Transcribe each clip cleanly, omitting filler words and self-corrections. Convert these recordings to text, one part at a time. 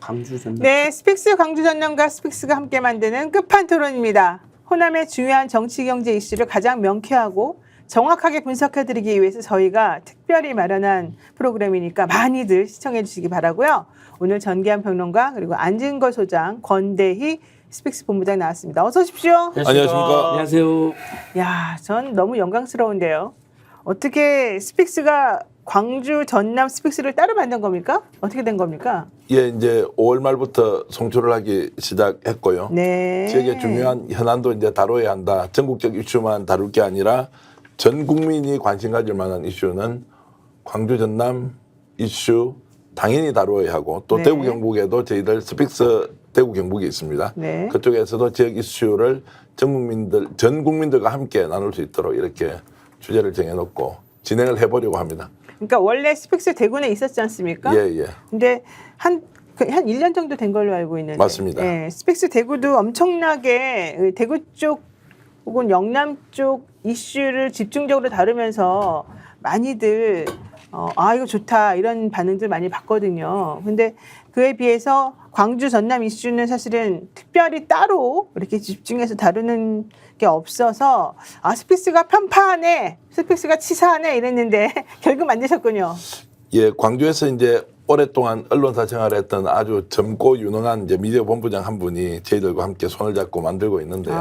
광주 전남. 네, 스픽스 광주 전남과 스픽스가 함께 만드는 끝판 토론입니다. 호남의 중요한 정치 경제 이슈를 가장 명쾌하고 정확하게 분석해드리기 위해서 저희가 특별히 마련한 프로그램이니까 많이들 시청해 주시기 바라고요. 오늘 전기한 평론가 그리고 안진걸 소장, 권대희 스픽스 본부장 나왔습니다. 어서 오십시오. 안녕하십니까. 안녕하세요. 야, 전 너무 영광스러운데요. 어떻게 스픽스가 광주 전남 스픽스를 따로 만든 겁니까? 어떻게 된 겁니까? 예, 이제 5월 말부터 송출을 하기 시작했고요. 네. 지역의 중요한 현안도 이제 다뤄야 한다. 전국적 이슈만 다룰 게 아니라 전 국민이 관심 가질 만한 이슈는 광주 전남 이슈 당연히 다루어야 하고 또 네. 대구 경북에도 저희들 스픽스 대구 경북이 있습니다. 네. 그쪽에서도 지역 이슈를 전 국민들과 함께 나눌 수 있도록 이렇게 주제를 정해놓고 진행을 해보려고 합니다. 그러니까 원래 스픽스 대구에 있었지 않습니까? 예, 예. 근데 한 1년 정도 된 걸로 알고 있는데. 맞습니다. 예, 스픽스 대구도 엄청나게 대구 쪽 혹은 영남 쪽 이슈를 집중적으로 다루면서 많이들 이거 좋다 이런 반응들 많이 봤거든요. 근데 그에 비해서 광주 전남 이슈는 사실은 특별히 따로 이렇게 집중해서 다루는 게 없어서 스픽스가 편파하네, 스픽스가 치사하네 이랬는데 결국 만드셨군요. 예, 광주에서 이제 오랫동안 언론사 생활을 했던 아주 젊고 유능한 이제 미디어 본부장 한 분이 저희들과 함께 손을 잡고 만들고 있는데요.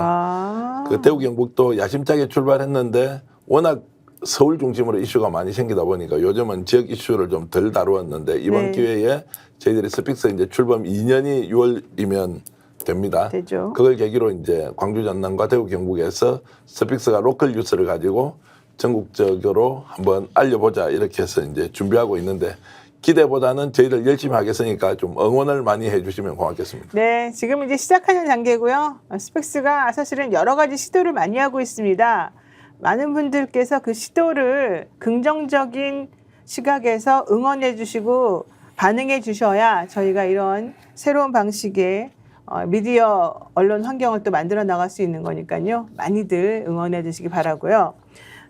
그 대구 경북도 야심차게 출발했는데 워낙 서울 중심으로 이슈가 많이 생기다 보니까 요즘은 지역 이슈를 좀 덜 다루었는데 이번 네. 기회에 저희들이 스픽스 이제 출범 2년이 6월이면 됩니다. 되죠. 그걸 계기로 이제 광주 전남과 대구 경북에서 스픽스가 로컬 뉴스를 가지고 전국적으로 한번 알려보자 이렇게 해서 이제 준비하고 있는데 기대보다는 저희들 열심히 하겠으니까 좀 응원을 많이 해주시면 고맙겠습니다. 네, 지금 이제 시작하는 단계고요. 스픽스가 사실은 여러 가지 시도를 많이 하고 있습니다. 많은 분들께서 그 시도를 긍정적인 시각에서 응원해 주시고 반응해 주셔야 저희가 이런 새로운 방식의 미디어 언론 환경을 또 만들어 나갈 수 있는 거니까요. 많이들 응원해 주시기 바라고요.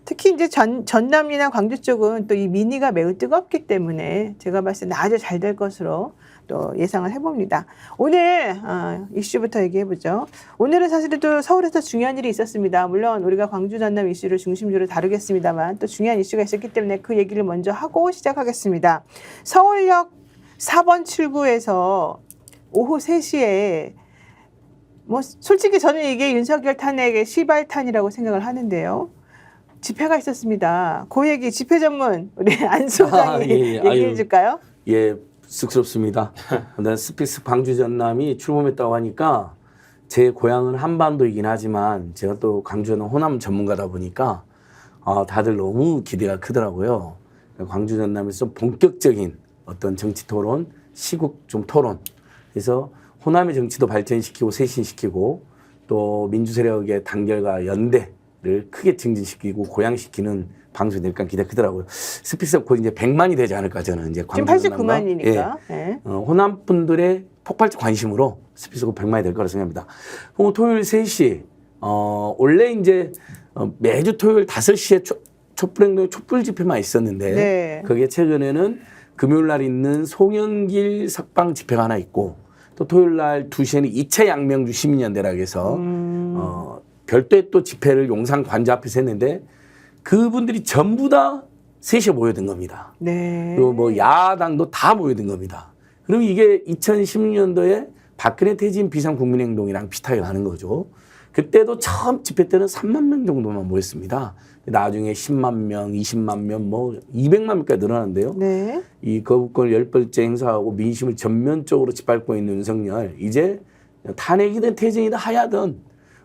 특히 이제 전남이나 광주 쪽은 또 이 민의가 매우 뜨겁기 때문에 제가 봤을 때 아주 잘 될 것으로 또 예상을 해봅니다. 오늘 이슈부터 얘기해보죠. 오늘은 사실은 또 서울에서 중요한 일이 있었습니다. 물론 우리가 광주 전남 이슈를 중심적으로 다루겠습니다만 또 중요한 이슈가 있었기 때문에 그 얘기를 먼저 하고 시작하겠습니다. 서울역 4번 출구에서 오후 3시에 뭐 솔직히 저는 이게 윤석열 탄핵의 시발탄이라고 생각을 하는데요. 집회가 있었습니다. 그 얘기 집회 전문 우리 안 소장이 얘기해 줄까요? 예, 쑥스럽습니다. 난 스픽스 광주 전남이 출범했다고 하니까 제 고향은 한반도이긴 하지만 제가 또 광주는 호남 전문가다 보니까 다들 너무 기대가 크더라고요. 광주 전남에서 본격적인 어떤 정치 토론, 시국 좀 토론. 그래서 호남의 정치도 발전시키고 쇄신시키고 또 민주 세력의 단결과 연대를 크게 증진시키고 고양시키는 방송이 될까 기대가 크더라고요. 스픽스가 곧 이제 100만이 되지 않을까 저는 이제 지금 89만이니까. 예. 네. 호남 분들의 폭발적 관심으로 스픽스가 100만이 될 거라 생각합니다. 토요일 3시 원래 이제 매주 토요일 5시에 촛불행동 촛불 집회만 있었는데 네. 그게 최근에는 금요일 날 있는 송영길 석방 집회가 하나 있고 또 토요일 날 2시에는 2차 양명주 시민연대라고 해서 별도의 또 집회를 용산 관저 앞에서 했는데 그분들이 전부 다 3시에 모여든 겁니다. 네. 그리고 뭐 야당도 다 모여든 겁니다. 그럼 이게 2016년도에 박근혜 퇴진 비상국민행동이랑 비슷하게 가는 거죠. 그때도 처음 집회 때는 3만 명 정도만 모였습니다. 나중에 10만 명, 20만 명, 뭐 200만 명까지 늘어났는데요. 네. 이 거부권을 10번째 행사하고 민심을 전면적으로 짓밟고 있는 윤석열, 이제 탄핵이든 퇴진이든 하야든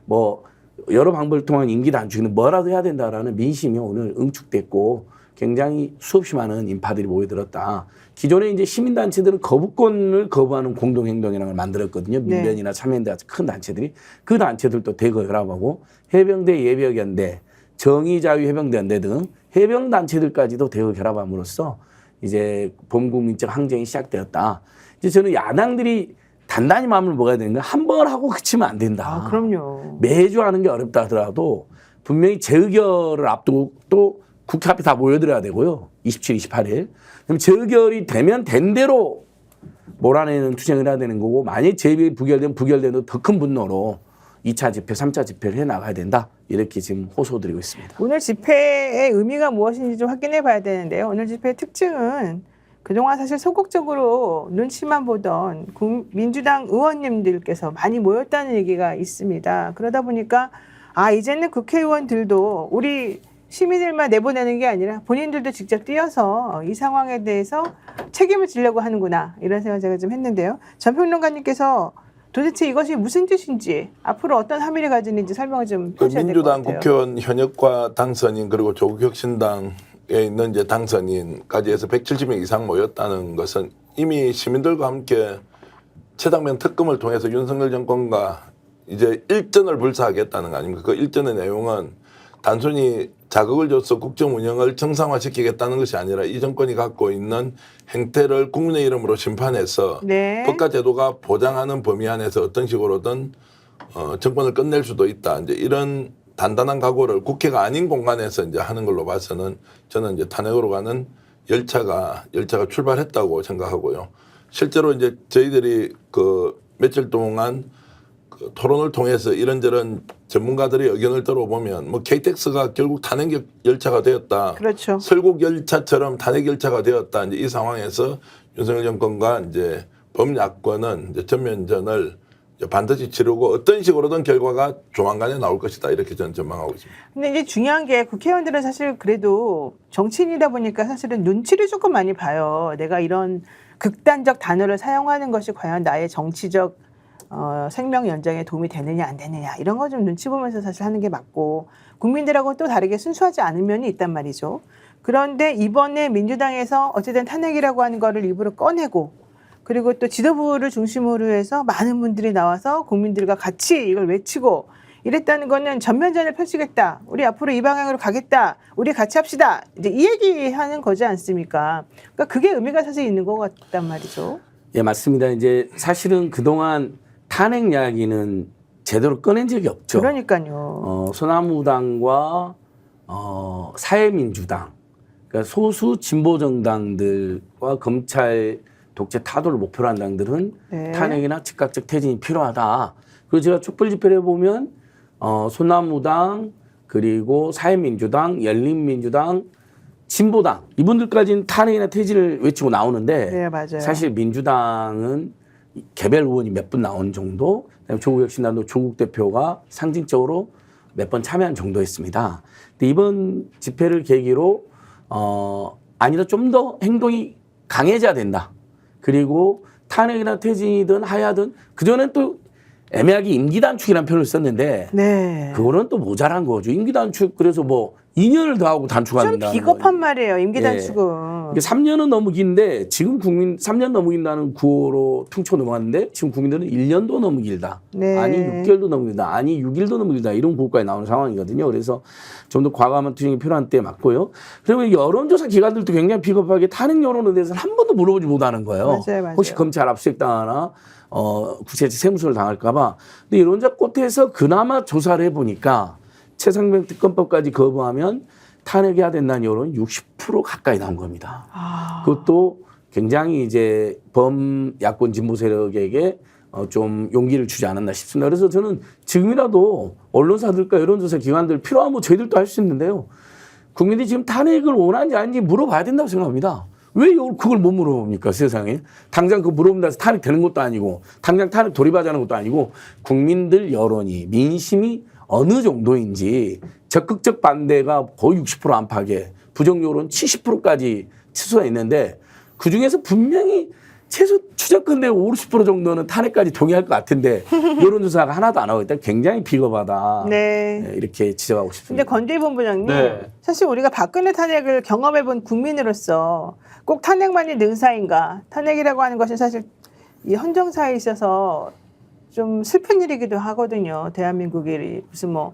뭐 여러 방법을 통한 임기 단축이든 뭐라도 해야 된다라는 민심이 오늘 응축됐고 굉장히 수없이 많은 인파들이 모여들었다. 기존에 이제 시민단체들은 거부권을 거부하는 공동행동이라는 걸 만들었거든요. 민변이나 참여연대 같은 큰 단체들이. 그 단체들도 대거 결합하고 해병대 예비역연대, 정의자유해병대연대 등 해병단체들까지도 대거 결합함으로써 이제 범국민적 항쟁이 시작되었다. 이제 저는 야당들이 단단히 마음을 먹어야 되는 건 한 번 하고 그치면 안 된다. 그럼요. 매주 하는 게 어렵다 하더라도 분명히 재의결을 앞두고 또 국회 앞에 다 모여들어야 되고요. 27, 28일. 그럼 재의결이 되면 된 대로 몰아내는 투쟁을 해야 되는 거고 만약 재입이 부결되면 더 큰 분노로 2차 집회, 3차 집회를 해나가야 된다. 이렇게 지금 호소드리고 있습니다. 오늘 집회의 의미가 무엇인지 좀 확인해 봐야 되는데요. 오늘 집회의 특징은 그동안 사실 소극적으로 눈치만 보던 민주당 의원님들께서 많이 모였다는 얘기가 있습니다. 그러다 보니까 이제는 국회의원들도 우리 시민들만 내보내는 게 아니라 본인들도 직접 뛰어서 이 상황에 대해서 책임을 지려고 하는구나 이런 생각을 제가 좀 했는데요. 전 평론가님께서 도대체 이것이 무슨 뜻인지 앞으로 어떤 함의를 가지는지 설명을 좀 해주셔야 될 것 같아요. 민주당 국회의원 현역과 당선인 그리고 조국혁신당에 있는 이제 당선인까지 해서 170명 이상 모였다는 것은 이미 시민들과 함께 최당면 특검을 통해서 윤석열 정권과 이제 일전을 불사하겠다는 거 아닙니까? 그 일전의 내용은 단순히 자극을 줘서 국정 운영을 정상화시키겠다는 것이 아니라 이 정권이 갖고 있는 행태를 국민의 이름으로 심판해서 네. 법과 제도가 보장하는 범위 안에서 어떤 식으로든 정권을 끝낼 수도 있다. 이제 이런 단단한 각오를 국회가 아닌 공간에서 이제 하는 걸로 봐서는 저는 이제 탄핵으로 가는 열차가 출발했다고 생각하고요. 실제로 이제 저희들이 그 며칠 동안 그 토론을 통해서 이런저런 전문가들의 의견을 들어보면 뭐 KTX가 결국 탄핵 열차가 되었다. 그렇죠. 설국 열차처럼 탄핵 열차가 되었다. 이제 이 상황에서 윤석열 정권과 이제 범야권은 이제 전면전을 이제 반드시 치르고 어떤 식으로든 결과가 조만간에 나올 것이다. 이렇게 저는 전망하고 있습니다. 근데 이제 중요한 게 국회의원들은 사실 그래도 정치인이다 보니까 사실은 눈치를 조금 많이 봐요. 내가 이런 극단적 단어를 사용하는 것이 과연 나의 정치적 생명 연장에 도움이 되느냐 안 되느냐 이런 거 좀 눈치 보면서 사실 하는 게 맞고 국민들하고 또 다르게 순수하지 않은 면이 있단 말이죠. 그런데 이번에 민주당에서 어쨌든 탄핵이라고 하는 거를 일부러 꺼내고 그리고 또 지도부를 중심으로 해서 많은 분들이 나와서 국민들과 같이 이걸 외치고 이랬다는 거는 전면전을 펼치겠다. 우리 앞으로 이 방향으로 가겠다. 우리 같이 합시다. 이제 이 얘기하는 거지 않습니까? 그러니까 그게 의미가 사실 있는 것 같단 말이죠. 예, 맞습니다. 이제 사실은 그동안 탄핵 이야기는 제대로 꺼낸 적이 없죠. 그러니까요. 소나무당과 사회민주당, 그러니까 소수 진보 정당들과 검찰 독재 타도를 목표로 한 당들은 네. 탄핵이나 즉각적 퇴진이 필요하다. 그리고 제가 촛불 집회를 해보면 소나무당 그리고 사회민주당, 열린민주당, 진보당 이분들까지는 탄핵이나 퇴진을 외치고 나오는데 네, 맞아요. 사실 민주당은 개별 의원이 몇 분 나온 정도, 그다음에 조국혁신당도 조국 대표가 상징적으로 몇 번 참여한 정도였습니다. 근데 이번 집회를 계기로 아니다 좀 더 행동이 강해져야 된다. 그리고 탄핵이나 퇴진이든 하야든 그전엔 또 애매하게 임기 단축이라는 표현을 썼는데 네. 그거는 또 모자란 거죠. 임기 단축 그래서 뭐 2년을 더 하고 단축한다는 좀 비겁한 말이에요. 임기 예. 단축은. 이게 3년은 너무 긴데 지금 국민 3년 너무 긴다는 구호로 퉁쳐 넘어갔는데 지금 국민들은 1년도 너무 길다. 네. 아니 6개월도 너무 길다. 아니 6일도 너무 길다. 이런 구호까지 나오는 상황이거든요. 그래서 좀 더 과감한 투쟁이 필요한 때 맞고요. 그리고 여론조사 기관들도 굉장히 비겁하게 탄핵 여론에 대해서는 한 번도 물어보지 못하는 거예요. 맞아요. 혹시 검찰 압수수색당하나 구체적 세무서를 당할까 봐. 근데 여론자 꽃에서 그나마 조사를 해보니까 최상병 특검법까지 거부하면 탄핵해야 된다는 여론이 60% 가까이 나온 겁니다. 그것도 굉장히 이제 범야권 진보 세력에게 좀 용기를 주지 않았나 싶습니다. 그래서 저는 지금이라도 언론사들과 여론조사 기관들 필요하면 저희들도 할 수 있는데요. 국민들이 지금 탄핵을 원하는지 아닌지 물어봐야 된다고 생각합니다. 왜 그걸 못 물어봅니까, 세상에? 당장 그거 물어본다 해서 탄핵 되는 것도 아니고, 당장 탄핵 돌입하자는 것도 아니고, 국민들 여론이, 민심이 어느 정도인지 적극적 반대가 거의 60% 안팎에 부정 여론 70%까지 치솟아 있는데 그중에서 분명히 최소 추정컨대 50% 정도는 탄핵까지 동의할 것 같은데 여론조사가 하나도 안 하고 있다. 굉장히 비겁하다. 네. 이렇게 지적하고 싶습니다. 근데 건대희 본부장님, 네. 사실 우리가 박근혜 탄핵을 경험해본 국민으로서 꼭 탄핵만이 능사인가? 탄핵이라고 하는 것은 사실 이 헌정사에 있어서 좀 슬픈 일이기도 하거든요. 대한민국이 무슨 뭐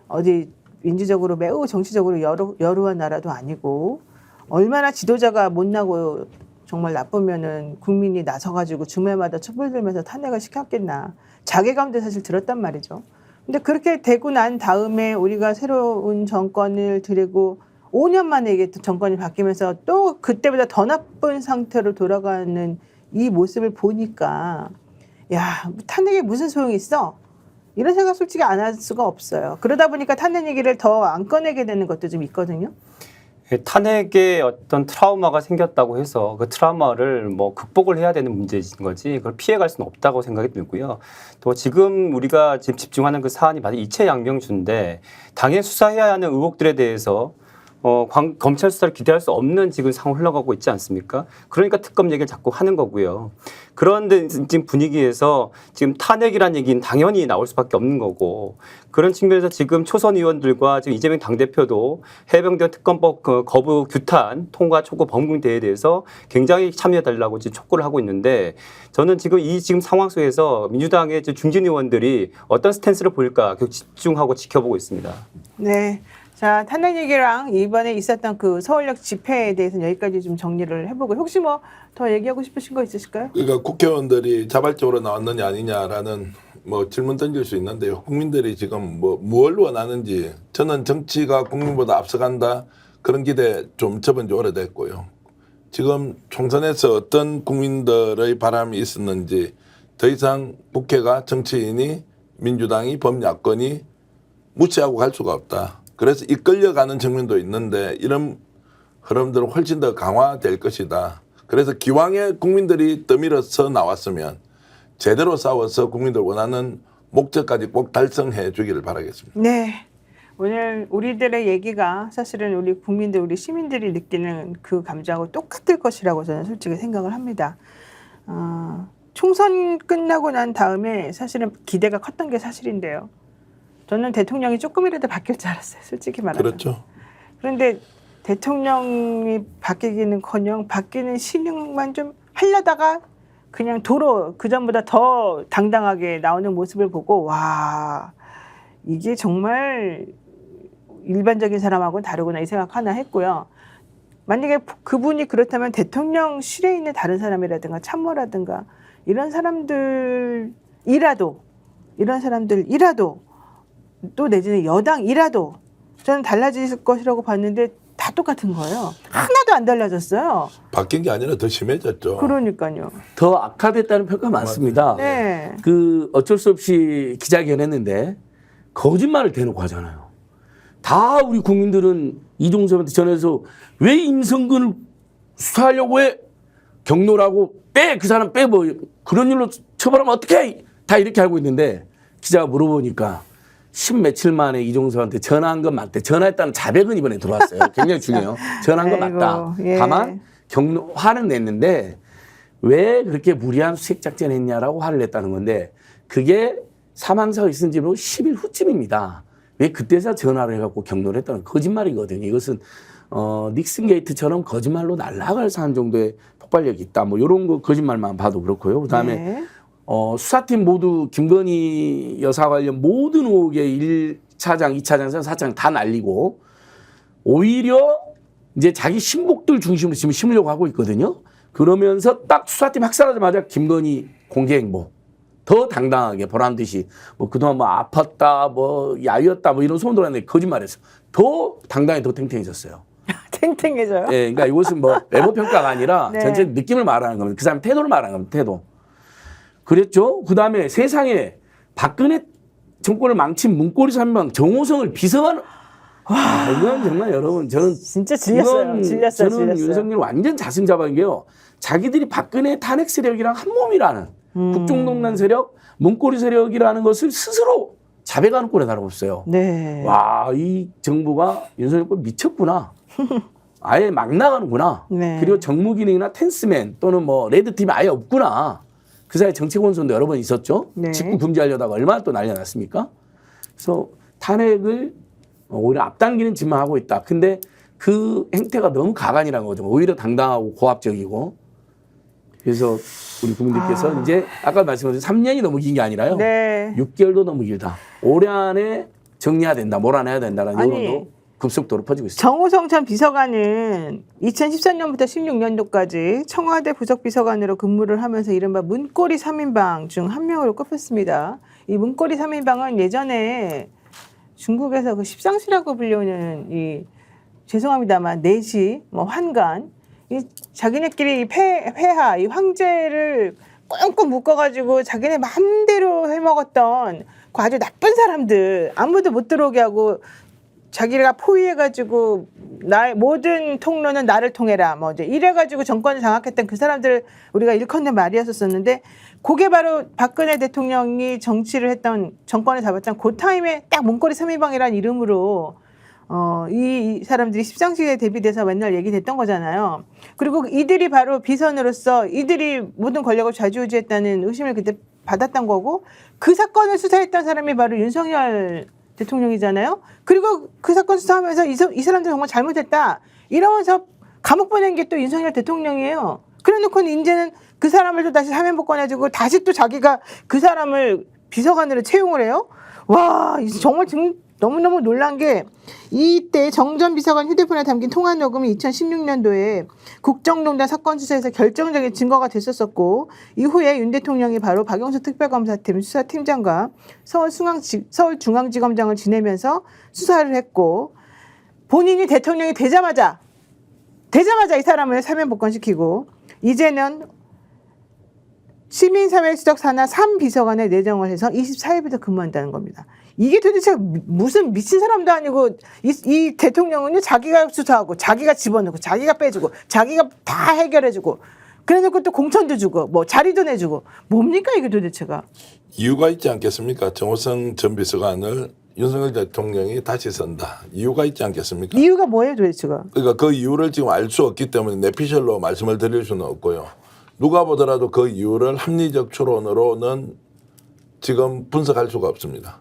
어디 민주적으로 매우 정치적으로 여루한 나라도 아니고 얼마나 지도자가 못나고 정말 나쁘면은 국민이 나서가지고 주말마다 촛불 들면서 탄핵을 시켰겠나. 자괴감도 사실 들었단 말이죠. 근데 그렇게 되고 난 다음에 우리가 새로운 정권을 들이고 5년 만에 이게 또 정권이 바뀌면서 또 그때보다 더 나쁜 상태로 돌아가는 이 모습을 보니까 야, 탄핵에 무슨 소용이 있어? 이런 생각 솔직히 안 할 수가 없어요. 그러다 보니까 탄핵 얘기를 더 안 꺼내게 되는 것도 좀 있거든요. 탄핵에 어떤 트라우마가 생겼다고 해서 그 트라우마를 뭐 극복을 해야 되는 문제인 거지 그걸 피해갈 수는 없다고 생각이 들고요. 또 지금 우리가 지금 집중하는 그 사안이 바로 이채 양명주인데 당연히 수사해야 하는 의혹들에 대해서 검찰 수사를 기대할 수 없는 지금 상황 흘러가고 있지 않습니까? 그러니까 특검 얘기를 자꾸 하는 거고요. 그런데 지금 분위기에서 지금 탄핵이라는 얘기는 당연히 나올 수밖에 없는 거고 그런 측면에서 지금 초선 의원들과 지금 이재명 당대표도 해병대 특검법 거부 규탄 통과 촉구 법문대에 대해서 굉장히 참여해달라고 지금 촉구를 하고 있는데 저는 지금 이 지금 상황 속에서 민주당의 중진 의원들이 어떤 스탠스를 보일까 계속 집중하고 지켜보고 있습니다. 네. 자, 탄핵 얘기랑 이번에 있었던 그 서울역 집회에 대해서는 여기까지 좀 정리를 해보고 혹시 뭐 더 얘기하고 싶으신 거 있으실까요? 그러니까 국회의원들이 자발적으로 나왔느냐 아니냐라는 뭐 질문 던질 수 있는데요. 국민들이 지금 뭘 원하는지 저는 정치가 국민보다 앞서간다 그런 기대 좀 접은 지 오래됐고요. 지금 총선에서 어떤 국민들의 바람이 있었는지 더 이상 국회가 정치인이 민주당이 범야권이 무시하고 갈 수가 없다. 그래서 이끌려가는 측면도 있는데 이런 흐름들은 훨씬 더 강화될 것이다. 그래서 기왕에 국민들이 떠밀어서 나왔으면 제대로 싸워서 국민들 원하는 목적까지 꼭 달성해 주기를 바라겠습니다. 네. 오늘 우리들의 얘기가 사실은 우리 국민들, 우리 시민들이 느끼는 그 감정하고 똑같을 것이라고 저는 솔직히 생각을 합니다. 총선 끝나고 난 다음에 사실은 기대가 컸던 게 사실인데요. 저는 대통령이 조금이라도 바뀔 줄 알았어요. 솔직히 말하면. 그렇죠. 그런데 대통령이 바뀌기는커녕 바뀌는 신용만 좀 하려다가 그냥 도로 그전보다 더 당당하게 나오는 모습을 보고 와 이게 정말 일반적인 사람하고는 다르구나 이 생각 하나 했고요. 만약에 그분이 그렇다면 대통령실에 있는 다른 사람이라든가 참모라든가 이런 사람들이라도 또 내지는 여당이라도 저는 달라질 것이라고 봤는데 다 똑같은 거예요. 하나도 안 달라졌어요. 바뀐 게 아니라 더 심해졌죠. 그러니까요. 더 악화됐다는 평가 많습니다. 네. 그 어쩔 수 없이 기자회견 했는데 거짓말을 대놓고 하잖아요. 다 우리 국민들은 이종섭한테 전해서 왜 임성근을 수사하려고 해? 경로라고 빼! 그 사람 빼! 뭐 그런 일로 처벌하면 어떡해! 다 이렇게 알고 있는데 기자가 물어보니까 10며칠 만에 이종섭한테 전화한 건 맞대. 전화했다는 자백은 이번에 들어왔어요. 굉장히 중요해요. 전화한 건 맞다. 예. 다만 화는 냈는데 왜 그렇게 무리한 수색작전 했냐라고 화를 냈다는 건데 그게 사망사고 있은 지로 10일 후쯤입니다. 왜 그때서 전화를 해갖고 경로를 했다는 거짓말이거든요. 이것은 닉슨 게이트처럼 거짓말로 날아갈 사안 정도의 폭발력이 있다. 뭐 이런 거 거짓말만 봐도 그렇고요. 그다음에 네. 수사팀 모두 김건희 여사 관련 모든 의혹의 1차장, 2차장, 3차장 다 날리고 오히려 이제 자기 신복들 중심으로 지금 심으려고 하고 있거든요. 그러면서 딱 수사팀 학살하자마자 김건희 공개행보 더 당당하게 보란 듯이 뭐 그동안 뭐 아팠다, 뭐 야유였다, 뭐 이런 소문 들었는데 거짓말했어. 더 당당히 더 탱탱해졌어요. 탱탱해져요? 예, 그러니까 이것은 뭐 외모 평가가 아니라 네. 전체 느낌을 말하는 겁니다. 그 사람 태도를 말하는 겁니다. 태도. 그랬죠. 그다음에 세상에 박근혜 정권을 망친 문고리 3명 정호성을 비서관. 와, 이건 정말 여러분 저는 진짜 질렸어요. 저는 윤석열 완전 자승 잡은 게요. 자기들이 박근혜 탄핵 세력이랑 한 몸이라는 국정농단 세력, 문고리 세력이라는 것을 스스로 자백하는 꼴에 다름없어요. 네. 와, 이 정부가 윤석열 꼴 미쳤구나. 아예 막 나가는구나. 네. 그리고 정무기능이나 텐스맨 또는 뭐 레드팀이 아예 없구나. 그 사이에 정책 원son도 여러 번 있었죠. 네. 직구 금지하려다가 얼마나 또 난리가 났습니까? 그래서 탄핵을 오히려 앞당기는 짓만 하고 있다. 근데 그 행태가 너무 가관이라는 거죠. 오히려 당당하고 고압적이고. 그래서 우리 국민들께서 이제 아까 말씀하신 3년이 너무 긴 게 아니라요. 네. 6개월도 너무 길다. 올해 안에 정리해야 된다. 몰아내야 된다라는 아니, 여론도 급속도로 퍼지고 있습니다. 정호성 전 비서관은 2013년부터 16년도까지 청와대 부속비서관으로 근무를 하면서 이른바 문고리 3인방 중 한 명으로 꼽혔습니다. 이 문고리 3인방은 예전에 중국에서 그 십상시라고 불리는 이 죄송합니다만 내시, 뭐 환관 이 자기네끼리 이 폐하, 이 황제를 꽁꽁 묶어가지고 자기네 마음대로 해먹었던 그 아주 나쁜 사람들 아무도 못 들어오게 하고 자기가 포위해가지고 나의 모든 통로는 나를 통해라 뭐 이제 이래가지고 정권을 장악했던 그 사람들 우리가 일컫는 말이었었는데 그게 바로 박근혜 대통령이 정치를 했던 정권을 잡았던 그 타임에 딱 문고리 3인방이라는 이름으로 이 사람들이 십상시에 대비돼서 맨날 얘기됐던 거잖아요. 그리고 이들이 바로 비선으로서 이들이 모든 권력을 좌지우지했다는 의심을 그때 받았던 거고 그 사건을 수사했던 사람이 바로 윤석열 대통령이잖아요. 그리고 그 사건 수사하면서 이 사람들 정말 잘못했다 이러면서 감옥 보낸 게 또 윤석열 대통령이에요. 그래놓고는 이제는 그 사람을 또 다시 사면 복권해주고 다시 또 자기가 그 사람을 비서관으로 채용을 해요. 와 정말 너무너무 놀란 게 이때 정 전 비서관 휴대폰에 담긴 통화 녹음이 2016년도에 국정농단 사건 수사에서 결정적인 증거가 됐었었고 이후에 윤 대통령이 바로 박영수 특별검사팀 수사팀장과 서울중앙지검장을 지내면서 수사를 했고 본인이 대통령이 되자마자 이 사람을 사면 복권시키고 이제는 시민사회수석 산하 3비서관에 내정을 해서 24일부터 근무한다는 겁니다. 이게 도대체 무슨 미친 사람도 아니고 이 대통령은 자기가 수사하고 자기가 집어넣고 자기가 빼주고 자기가 다 해결해주고 그래놓고 또 공천도 주고 뭐 자리도 내주고 뭡니까 이게 도대체가. 이유가 있지 않겠습니까? 정호성 전 비서관을 윤석열 대통령이 다시 선다. 이유가 있지 않겠습니까? 이유가 뭐예요 도대체가. 그러니까 그 이유를 지금 알 수 없기 때문에 내피셜로 말씀을 드릴 수는 없고요. 누가 보더라도 그 이유를 합리적 추론으로는 지금 분석할 수가 없습니다.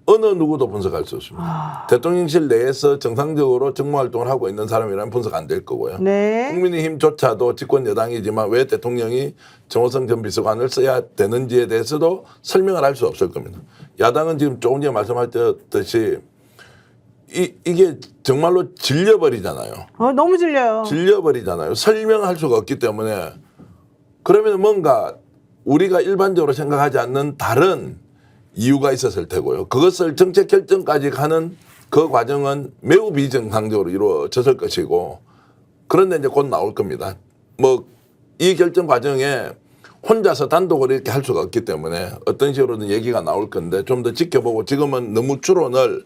어느 누구도 분석할 수 없습니다. 대통령실 내에서 정상적으로 정무활동을 하고 있는 사람이라면 분석 안 될 거고요. 네. 국민의힘조차도 집권 여당이지만 왜 대통령이 정호성 전 비서관을 써야 되는지에 대해서도 설명을 할 수 없을 겁니다. 야당은 지금 조금 전에 말씀하셨듯이 이게 정말로 질려버리잖아요. 너무 질려요. 질려버리잖아요. 설명할 수가 없기 때문에 그러면 뭔가 우리가 일반적으로 생각하지 않는 다른 이유가 있었을 테고요. 그것을 정책 결정까지 가는 그 과정은 매우 비정상적으로 이루어졌을 것이고 그런데 이제 곧 나올 겁니다. 뭐 이 결정 과정에 혼자서 단독으로 이렇게 할 수가 없기 때문에 어떤 식으로든 얘기가 나올 건데 좀 더 지켜보고 지금은 너무 추론을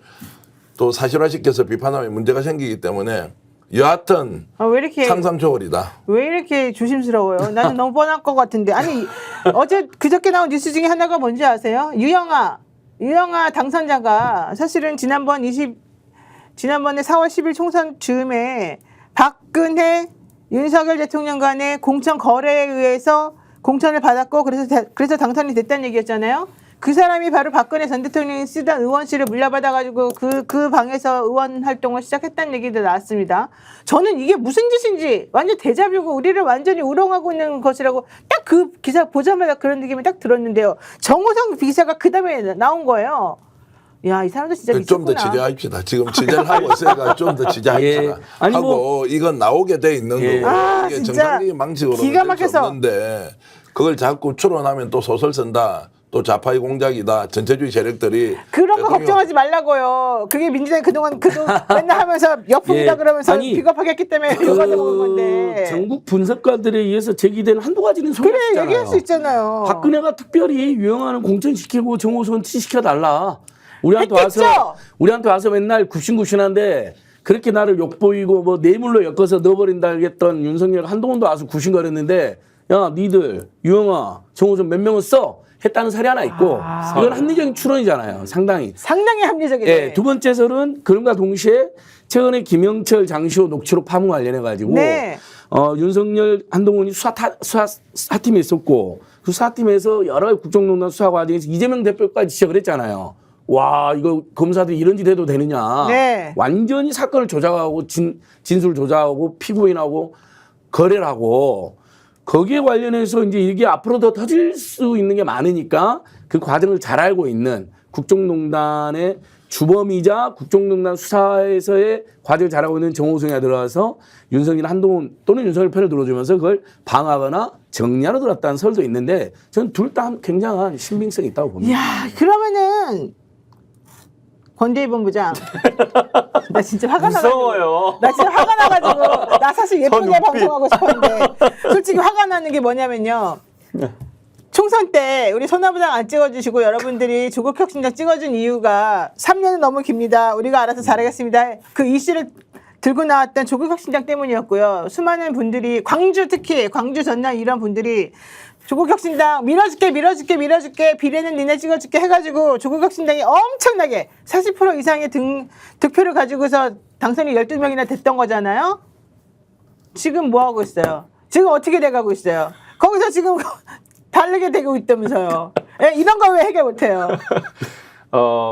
또 사실화시켜서 비판하면 문제가 생기기 때문에 여하튼 왜 이렇게 상상 초월이다. 왜 이렇게 조심스러워요? 나는 너무 뻔할 것 같은데. 아니 그저께 나온 뉴스 중에 하나가 뭔지 아세요? 유영아 당선자가 사실은 지난번에 4월 10일 총선 즈음에 박근혜 윤석열 대통령 간의 공천 거래에 의해서 공천을 받았고 그래서 당선이 됐다는 얘기였잖아요. 그 사람이 바로 박근혜 전 대통령이 쓰던 의원실을 물려받아가지고 그 방에서 의원 활동을 시작했다는 얘기도 나왔습니다. 저는 이게 무슨 짓인지 완전 데자뷰고 우리를 완전히 우롱하고 있는 것이라고 딱 그 기사 보자마자 그런 느낌이 딱 들었는데요. 정호성 비서가 그 다음에 나온 거예요. 야, 이 사람도 진짜 미쳤구나. 좀 더 지지합시다. 지금 지지를 하고 있으니까 좀 더 지지합시다. 예. 아니, 하고 이건 나오게 돼 있는 예. 거고 이게 진짜 정상적인 방식으로는 기가 될 수 막혀서. 없는데 그걸 자꾸 추론하면 또 소설 쓴다. 또 좌파의 공작이다. 전체주의 세력들이 그런 거 걱정하지 말라고요. 그게 민주당이 그동안 맨날 하면서 역풍이다 예. 그러면서 아니, 비겁하게 했기 때문에 그거 먹은 건데. 전국 분석가들에 의해서 제기된 한두 가지는 그래 소개했잖아요. 얘기할 수 있잖아요. 박근혜가 특별히 유영아는 공천시키고 정호성은 취시켜달라. 우리한테 했겠죠? 와서 맨날 굽신굽신한데 그렇게 나를 욕보이고 뭐 뇌물로 엮어서 넣어버린다 했던 윤석열 한동훈도 와서 굽신거렸는데 야 니들 유영아 정호성 몇 명은 써 했다는 사례 하나 있고 이건 합리적인 추론이잖아요. 상당히 합리적이네. 예, 두 번째서는 그런가 동시에 최근에 김영철 장시호 녹취록 파문 관련해 가지고 네. 윤석열 한동훈이 수사팀에 있었고 그 수사팀에서 여러 가지 국정농단 수사 과정에서 이재명 대표까지 지적을 했잖아요. 와 이거 검사들이 이런 짓 해도 되느냐. 네. 완전히 사건을 조작하고 진술 조작하고 피고인하고 거래를 하고 거기에 관련해서 이제 이게 앞으로 더 터질 수 있는 게 많으니까 그 과정을 잘 알고 있는 국정농단의 주범이자 국정농단 수사에서의 과정을 잘하고 있는 정호성이 들어와서 윤석열 한동훈 또는 윤석열 편을 들어주면서 그걸 방어하거나 정리하러 들었다는 설도 있는데 저는 둘 다 굉장한 신빙성이 있다고 봅니다. 이야 그러면은 권대희 본부장. 나 진짜 화가 나가지고. 무서워요. 나 진짜 화가 나가지고. 나 사실 예쁘게 눈빛. 방송하고 싶었는데. 솔직히 화가 나는 게 뭐냐면요. 총선 때 우리 소나무당 안 찍어주시고 여러분들이 조국 혁신당 찍어준 이유가 3년은 너무 깁니다. 우리가 알아서 잘하겠습니다. 그 이슈를 들고 나왔던 조국 혁신당 때문이었고요. 수많은 분들이 광주 특히 광주 전남 이런 분들이 조국 혁신당 밀어줄게 비례는 니네 찍어줄게 해가지고 조국 혁신당이 엄청나게 40% 이상의 득표를 가지고서 당선이 12명이나 됐던 거잖아요. 지금 뭐 하고 있어요? 지금 어떻게 돼가고 있어요? 거기서 지금 다르게 되고 있다면서요. 예, 이런 거 왜 해결 못해요?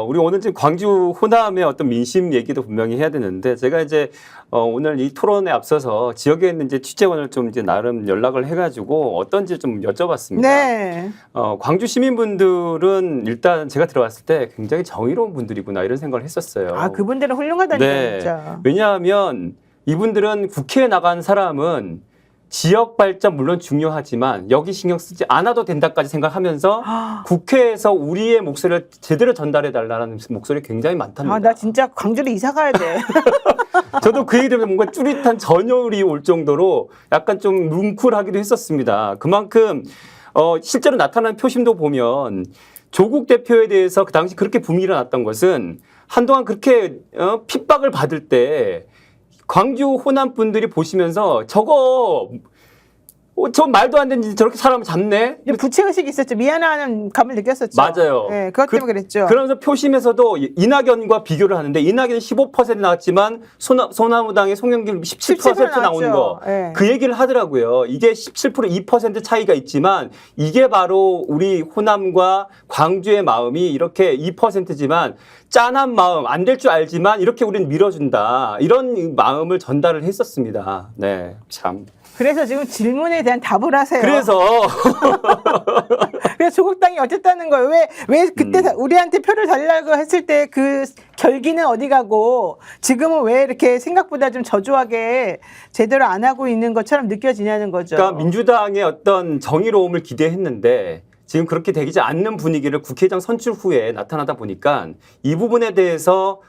우리 오늘 지금 광주 호남의 어떤 민심 얘기도 분명히 해야 되는데 제가 이제 오늘 이 토론에 앞서서 지역에 있는 이제 취재원을 좀 이제 나름 연락을 해가지고 어떤지 좀 여쭤봤습니다. 네. 광주 시민분들은 일단 제가 들어왔을 때 굉장히 정의로운 분들이구나 이런 생각을 했었어요. 아, 그분들은 훌륭하다니까 네. 진짜. 왜냐하면 이분들은 국회에 나간 사람은 지역 발전 물론 중요하지만 여기 신경 쓰지 않아도 된다까지 생각하면서 국회에서 우리의 목소리를 제대로 전달해 달라는 목소리 굉장히 많답니다. 아, 나 진짜 광주로 이사 가야 돼. 저도 그 얘기 들으면 뭔가 쭈릿한 전율이 올 정도로 약간 좀 뭉클하기도 했었습니다. 그만큼 실제로 나타난 표심도 보면 조국 대표에 대해서 그 당시 그렇게 분위기가 났던 것은 한동안 그렇게 핍박을 받을 때 광주 호남 분들이 보시면서 저거 저 말도 안 되는 저렇게 사람을 잡네. 부채의식이 있었죠. 미안해하는 감을 느꼈었죠. 맞아요. 네, 그것 때문에 그랬죠. 그러면서 표심에서도 이낙연과 비교를 하는데 이낙연이 15% 나왔지만 소나무당의 송영길 17% 나오는 거. 네. 그 얘기를 하더라고요. 이게 17% 2% 차이가 있지만 이게 바로 우리 호남과 광주의 마음이 이렇게 2%지만 짠한 마음 안 될 줄 알지만 이렇게 우리는 밀어준다. 이런 마음을 전달을 했었습니다. 네, 참. 그래서 지금 질문에 대한 답을 하세요. 그래서 조국당이 어쨌다는 거예요. 왜 그때 우리한테 표를 달라고 했을 때 그 결기는 어디 가고 지금은 왜 이렇게 생각보다 좀 저조하게 제대로 안 하고 있는 것처럼 느껴지냐는 거죠. 그러니까 민주당의 어떤 정의로움을 기대했는데 지금 그렇게 되지 않는 분위기를 국회의장 선출 후에 나타나다 보니까 이 부분에 대해서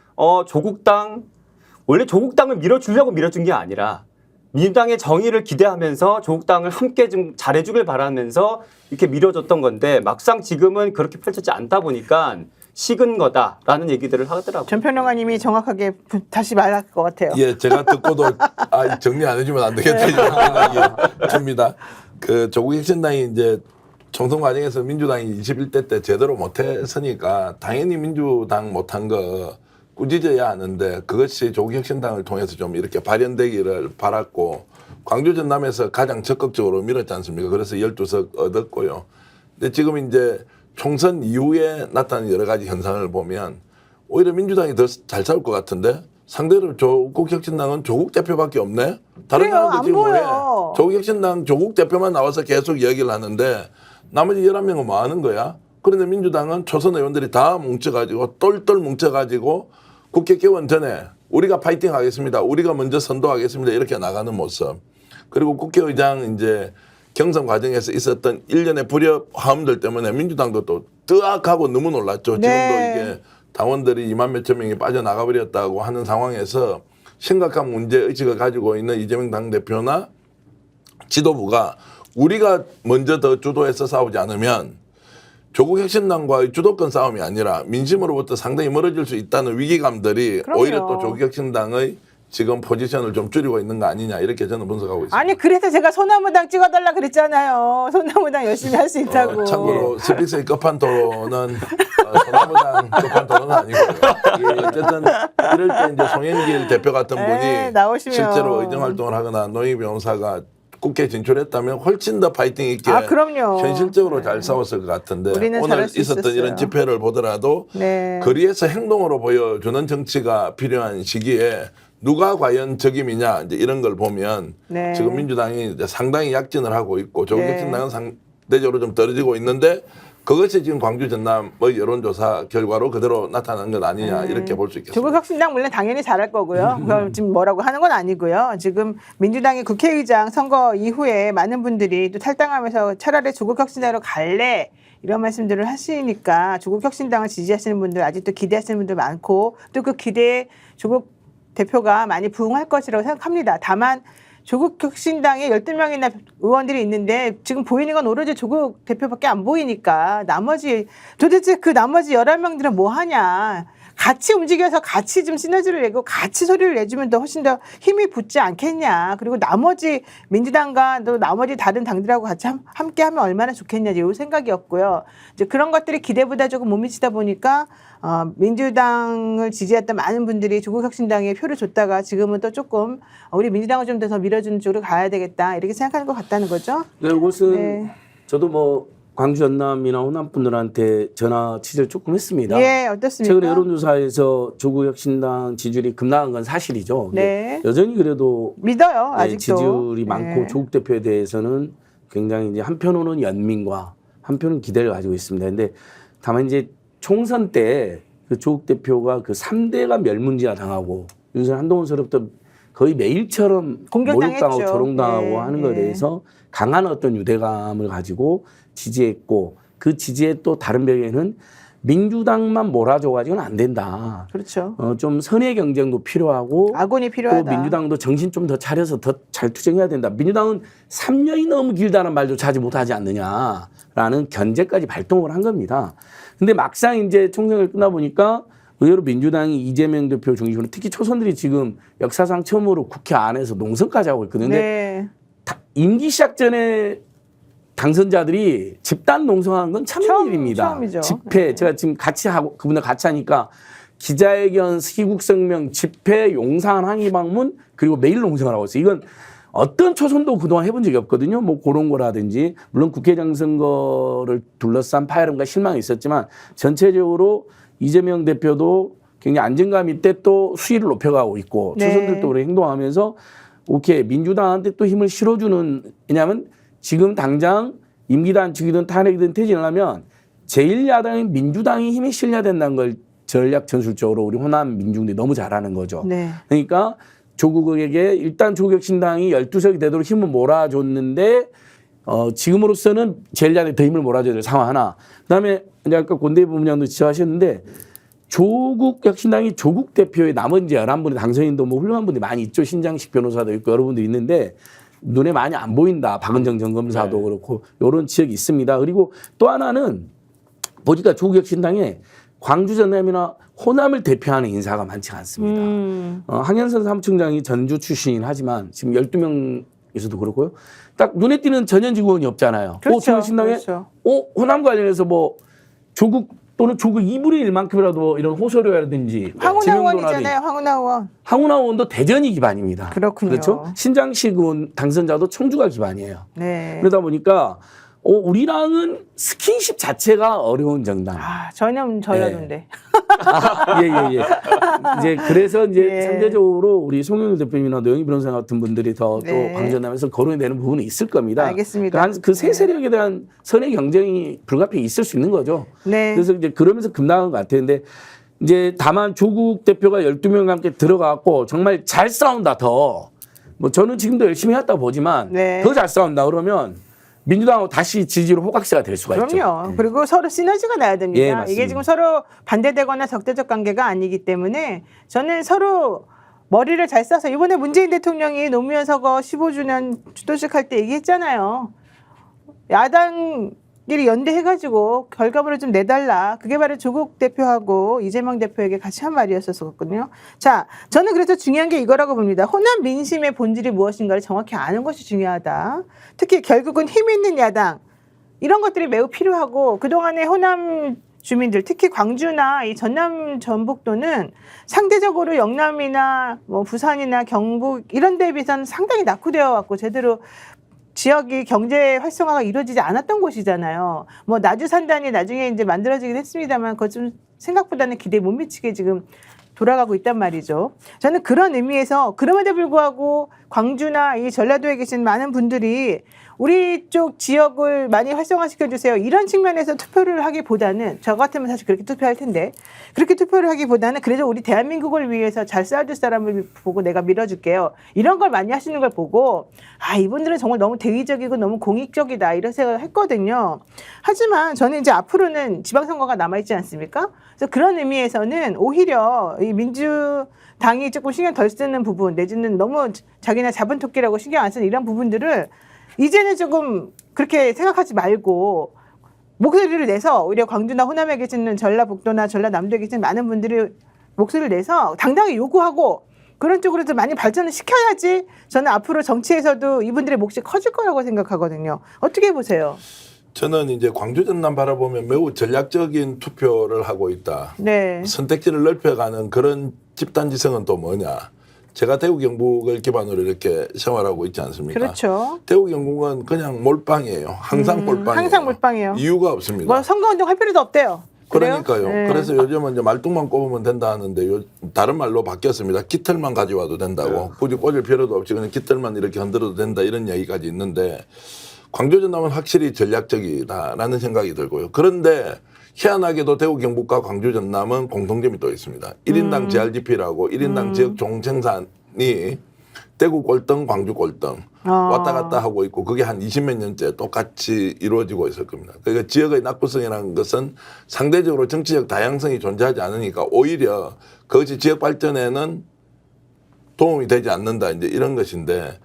원래 조국당을 밀어주려고 밀어준 게 아니라 민주당의 정의를 기대하면서 조국당을 함께 좀 잘해주길 바라면서 이렇게 밀어줬던 건데 막상 지금은 그렇게 펼쳐지지 않다 보니까 식은 거다라는 얘기들을 하더라고요. 전 평론가님이 정확하게 다시 말할 것 같아요. 예, 제가 듣고도 정리 안 해주면 안 되겠다 이런 생각이 듭니다. 그 조국 혁신당이 이제 총선 과정에서 민주당이 21대 때 제대로 못했으니까 당연히 민주당 못한 거 꾸짖어야 하는데 그것이 조국 혁신당을 통해서 좀 이렇게 발현되기를 바랐고 광주 전남에서 가장 적극적으로 밀었지 않습니까? 그래서 12석 얻었고요. 근데 지금 이제 총선 이후에 나타난 여러 가지 현상을 보면 오히려 민주당이 더 잘 싸울 것 같은데 상대로 조국 혁신당은 조국 대표밖에 없네? 다른 그래요, 사람들 안 지금 뭐해? 보여. 조국 혁신당 조국 대표만 나와서 계속 얘기를 하는데 나머지 11명은 뭐 하는 거야? 그런데 민주당은 초선 의원들이 다 뭉쳐가지고 똘똘 뭉쳐가지고 국회 개원 전에 우리가 파이팅 하겠습니다. 우리가 먼저 선도하겠습니다. 이렇게 나가는 모습. 그리고 국회의장 이제 경선 과정에서 있었던 일련의 불협 화음들 때문에 민주당도 또 뜨악하고 너무 놀랐죠. 네. 지금도 이게 당원들이 2만 몇천 명이 빠져나가 버렸다고 하는 상황에서 심각한 문제의식을 가지고 있는 이재명 당대표나 지도부가 우리가 먼저 더 주도해서 싸우지 않으면 조국 혁신당과의 주도권 싸움이 아니라 민심으로부터 상당히 멀어질 수 있다는 위기감들이 그럼요. 오히려 또 조국 혁신당의 지금 포지션을 좀 줄이고 있는 거 아니냐 이렇게 저는 분석하고 있습니다. 아니 그래서 제가 소나무당 찍어달라 그랬잖아요. 소나무당 열심히 할 수 있다고. 참고로 스픽스의 끝판 토론은 소나무당 끝판 토론은 아니고요. 예, 어쨌든 이럴 때 이제 송영길 대표 같은 네, 분이 나오시면. 실제로 의정 활동을 하거나 노희 변호사가 국회에 진출했다면 훨씬 더 파이팅 있게 그럼요. 현실적으로 잘 싸웠을 것 같은데 우리는 오늘 잘할 수 있었던 있었어요. 이런 집회를 보더라도 네. 거리에서 행동으로 보여주는 정치가 필요한 시기에 누가 과연 적임이냐 이제 이런 걸 보면 네. 지금 민주당이 이제 상당히 약진을 하고 있고 조국 네. 혁신당은 상대적으로 좀 떨어지고 있는데 그것이 지금 광주 전남의 여론조사 결과로 그대로 나타난 것 아니냐 이렇게 볼 수 있겠습니다. 조국 혁신당 물론 당연히 잘할 거고요. 그걸 지금 뭐라고 하는 건 아니고요. 지금 민주당이 국회의장 선거 이후에 많은 분들이 또 탈당하면서 차라리 조국 혁신당으로 갈래 이런 말씀들을 하시니까 조국 혁신당을 지지하시는 분들 아직도 기대하시는 분들 많고 또 그 기대에 조국 대표가 많이 부응할 것이라고 생각합니다. 다만 조국 혁신당에 12명이나 의원들이 있는데 지금 보이는 건 오로지 조국 대표밖에 안 보이니까 도대체 그 나머지 11명들은 뭐 하냐. 같이 움직여서 같이 좀 시너지를 내고 같이 소리를 내주면 더 훨씬 더 힘이 붙지 않겠냐. 그리고 나머지 민주당과 또 나머지 다른 당들하고 같이 함께 하면 얼마나 좋겠냐. 이 생각이었고요. 이제 그런 것들이 기대보다 조금 못 미치다 보니까 민주당을 지지했던 많은 분들이 조국혁신당에 표를 줬다가 지금은 또 조금 우리 민주당을 좀 더 밀어주는 쪽으로 가야 되겠다. 이렇게 생각하는 것 같다는 거죠. 네, 이것은 네. 저도 뭐 광주 전남이나 호남 분들한테 전화 취재를 조금 했습니다. 예, 어떻습니까? 최근에 여론조사에서 조국혁신당 지지율이 급락한 건 사실이죠. 네. 여전히 그래도 믿어요, 아직도. 지지율이 많고 네. 조국 대표에 대해서는 굉장히 이제 한편으로는 연민과 한편은 기대를 가지고 있습니다. 근데 다만 이제 총선 때 그 조국 대표가 그 3대가 멸문지화 당하고 윤석열 한동훈서부터 거의 매일처럼 공격당했죠. 모욕당하고 조롱당하고 네, 하는 것에 네. 대해서 강한 어떤 유대감을 가지고 지지했고 그 지지의 또 다른 벽에는 민주당만 몰아줘가지고는 안 된다. 그렇죠. 좀 선의 경쟁도 필요하고 아군이 필요하다. 또 민주당도 정신 좀 더 차려서 더 잘 투쟁해야 된다. 민주당은 3년이 너무 길다는 말조차 하지 못하지 않느냐라는 견제까지 발동을 한 겁니다. 근데 막상 이제 총선을 끝나 보니까 의외로 민주당이 이재명 대표 중심으로 특히 초선들이 지금 역사상 처음으로 국회 안에서 농성까지 하고 있거든요. 근데 네. 임기 시작 전에 당선자들이 집단 농성한 건 처음 일입니다. 처음이죠. 집회 제가 지금 같이 하고 그분들 같이 하니까 기자회견, 희국성명, 집회, 용산 항의방문 그리고 매일 농성을 하고 있어요. 이건 어떤 초선도 그동안 해본 적이 없거든요. 뭐 그런 거라든지 물론 국회의장 선거를 둘러싼 파열음과 실망이 있었지만 전체적으로 이재명 대표도 굉장히 안정감 있게 또 수위를 높여가고 있고 네. 초선들도 그렇게 행동하면서 오케이 민주당한테 또 힘을 실어주는 왜냐하면 지금 당장 임기 단축이든 탄핵이든 퇴진을 하면 제1야당인 민주당이 힘이 실려야 된다는 걸 전략 전술적으로 우리 호남 민중들이 너무 잘하는 거죠. 네. 그러니까 조국에게 일단 조국혁신당이 12석이 되도록 힘을 몰아줬는데 지금으로서는 제1야당에 더 힘을 몰아줘야 될 상황 하나. 그다음에 이제 아까 권대희 부부장도 지적하셨는데 조국혁신당이 조국 대표의 나머지 11분의 당선인도 뭐 훌륭한 분들이 많이 있죠. 신장식 변호사도 있고 여러분들이 있는데 눈에 많이 안 보인다. 박은정 전 검사도 그렇고 이런 지역이 있습니다. 그리고 또 하나는 보니까 조국혁신당에 광주 전남이나 호남을 대표하는 인사가 많지가 않습니다. 황현선 사무총장이 전주 출신이긴 하지만 지금 12명에서도 그렇고요. 딱 눈에 띄는 전현직 의원이 없잖아요. 그렇죠. 조국혁신당에 그렇죠. 호남 관련해서 뭐 조국 또는 조국 2분의 1만큼이라도 이런 호소료라든지 황운하 의원이잖아요. 황운하 의원. 황운하 의원도 대전이 기반입니다. 그렇군요. 그렇죠? 신장식 의원 당선자도 청주가 기반이에요. 네. 그러다 보니까 우리랑은 스킨십 자체가 어려운 정당. 저였는데. 예. 이제 그래서 이제 예. 상대적으로 우리 송영길 대표님이나 노영희 변호사 같은 분들이 더 또 네. 광전하면서 거론이 되는 부분이 있을 겁니다. 알겠습니다. 그 세 세력에 대한 선의 경쟁이 불가피하게 있을 수 있는 거죠. 네. 그래서 이제 그러면서 급락한 것 같았는데 이제 다만 조국 대표가 12명과 함께 들어가고 정말 잘 싸운다 더. 뭐 저는 지금도 열심히 했다고 보지만 네. 더 잘 싸운다 그러면 민주당하고 다시 지지로 호각세가 될 수가 있죠. 그럼요. 그리고 서로 시너지가 나야 됩니다. 예, 맞습니다. 이게 지금 서로 반대되거나 적대적 관계가 아니기 때문에 저는 서로 머리를 잘 써서 이번에 문재인 대통령이 노무현 서거 15주년 주도식 할 때 얘기했잖아요. 야당끼리 연대해가지고 결과물을 좀 내달라. 그게 바로 조국 대표하고 이재명 대표에게 같이 한 말이었었거든요. 자, 저는 그래서 중요한 게 이거라고 봅니다. 호남 민심의 본질이 무엇인가를 정확히 아는 것이 중요하다. 특히 결국은 힘 있는 야당 이런 것들이 매우 필요하고 그동안의 호남 주민들 특히 광주나 이 전남 전북도는 상대적으로 영남이나 뭐 부산이나 경북 이런 데에 비해서는 상당히 낙후되어 왔고 제대로 지역이 경제 활성화가 이루어지지 않았던 곳이잖아요. 뭐 나주 산단이 나중에 이제 만들어지긴 했습니다만 그것 좀 생각보다는 기대에 못 미치게 지금 돌아가고 있단 말이죠. 저는 그런 의미에서 그럼에도 불구하고 광주나 이 전라도에 계신 많은 분들이 우리 쪽 지역을 많이 활성화시켜 주세요. 이런 측면에서 투표를 하기보다는 저 같으면 사실 그렇게 투표할 텐데 그렇게 투표를 하기보다는 그래도 우리 대한민국을 위해서 잘 싸워줄 사람을 보고 내가 밀어줄게요. 이런 걸 많이 하시는 걸 보고 아 이분들은 정말 너무 대의적이고 너무 공익적이다 이런 생각을 했거든요. 하지만 저는 이제 앞으로는 지방선거가 남아있지 않습니까? 그래서 그런 의미에서는 오히려 이 민주당이 조금 신경 덜 쓰는 부분 내지는 너무 자기네 잡은 토끼라고 신경 안 쓰는 이런 부분들을 이제는 조금 그렇게 생각하지 말고 목소리를 내서 오히려 광주나 호남에 계시는 전라북도나 전라남도에 계시는 많은 분들이 목소리를 내서 당당히 요구하고 그런 쪽으로 좀 많이 발전을 시켜야지 저는 앞으로 정치에서도 이분들의 몫이 커질 거라고 생각하거든요. 어떻게 보세요? 저는 이제 광주 전남 바라보면 매우 전략적인 투표를 하고 있다. 네. 선택지를 넓혀가는 그런 집단지성은 또 뭐냐. 제가 대구 경북을 기반으로 이렇게 생활하고 있지 않습니까? 그렇죠. 대구 경북은 그냥 몰빵이에요. 항상 몰빵이에요. 항상 몰빵이에요. 이유가 없습니다. 뭐 선거운동 할 필요도 없대요. 그래요? 그러니까요. 네. 그래서 요즘은 이제 말뚝만 꼽으면 된다 하는데 다른 말로 바뀌었습니다. 깃털만 가져와도 된다고. 굳이 꽂을 필요도 없이 그냥 깃털만 이렇게 흔들어도 된다 이런 이야기까지 있는데 광주 전남은 확실히 전략적이다라는 생각이 들고요. 그런데 희한하게도 대구 경북과 광주 전남은 공통점이 또 있습니다. 1인당 GRGP라고 1인당 지역 종생산이 대구 꼴등, 광주 꼴등 왔다 갔다 하고 있고 그게 한 20몇 년째 똑같이 이루어지고 있을 겁니다. 그러니까 지역의 낙후성이라는 것은 상대적으로 정치적 다양성이 존재하지 않으니까 오히려 그것이 지역 발전에는 도움이 되지 않는다 이제 이런 것인데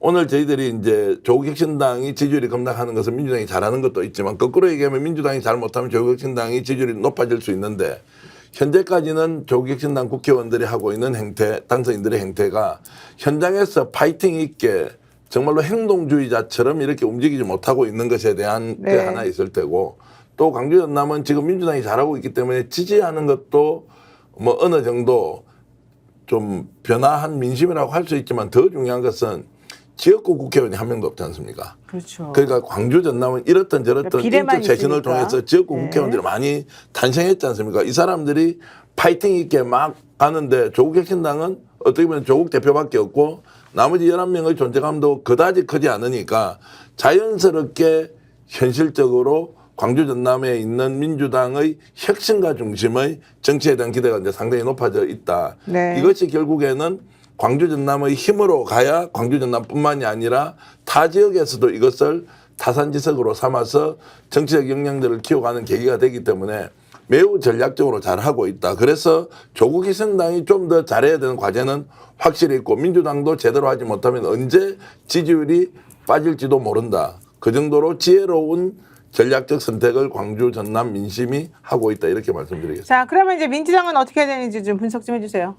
오늘 저희들이 이제 조국혁신당이 지지율이 급락하는 것은 민주당이 잘하는 것도 있지만 거꾸로 얘기하면 민주당이 잘 못하면 조국혁신당이 지지율이 높아질 수 있는데 현재까지는 조국혁신당 국회의원들이 하고 있는 행태, 당선인들의 행태가 현장에서 파이팅 있게 정말로 행동주의자처럼 이렇게 움직이지 못하고 있는 것에 대한 게 하나 있을 테고 또 광주 전남은 지금 민주당이 잘하고 있기 때문에 지지하는 것도 뭐 어느 정도 좀 변화한 민심이라고 할 수 있지만 더 중요한 것은 지역구 국회의원이 한 명도 없지 않습니까? 그렇죠. 그러니까 광주 전남은 이렇든 저렇든 비례만 인적 쇄신을 있으니까. 통해서 지역구 국회의원들이 많이 탄생했지 않습니까? 이 사람들이 파이팅 있게 막 가는데 조국혁신당은 어떻게 보면 조국 대표밖에 없고 나머지 11명의 존재감도 그다지 크지 않으니까 자연스럽게 현실적으로 광주 전남에 있는 민주당의 혁신가 중심의 정치에 대한 기대가 이제 상당히 높아져 있다. 네. 이것이 결국에는 광주 전남의 힘으로 가야 광주 전남뿐만이 아니라 타 지역에서도 이것을 타산지석으로 삼아서 정치적 역량들을 키워가는 계기가 되기 때문에 매우 전략적으로 잘하고 있다. 그래서 조국 희생당이 좀 더 잘해야 되는 과제는 확실히 있고 민주당도 제대로 하지 못하면 언제 지지율이 빠질지도 모른다. 그 정도로 지혜로운 전략적 선택을 광주 전남 민심이 하고 있다. 이렇게 말씀드리겠습니다. 자, 그러면 이제 민주당은 어떻게 해야 되는지 좀 분석 좀 해주세요.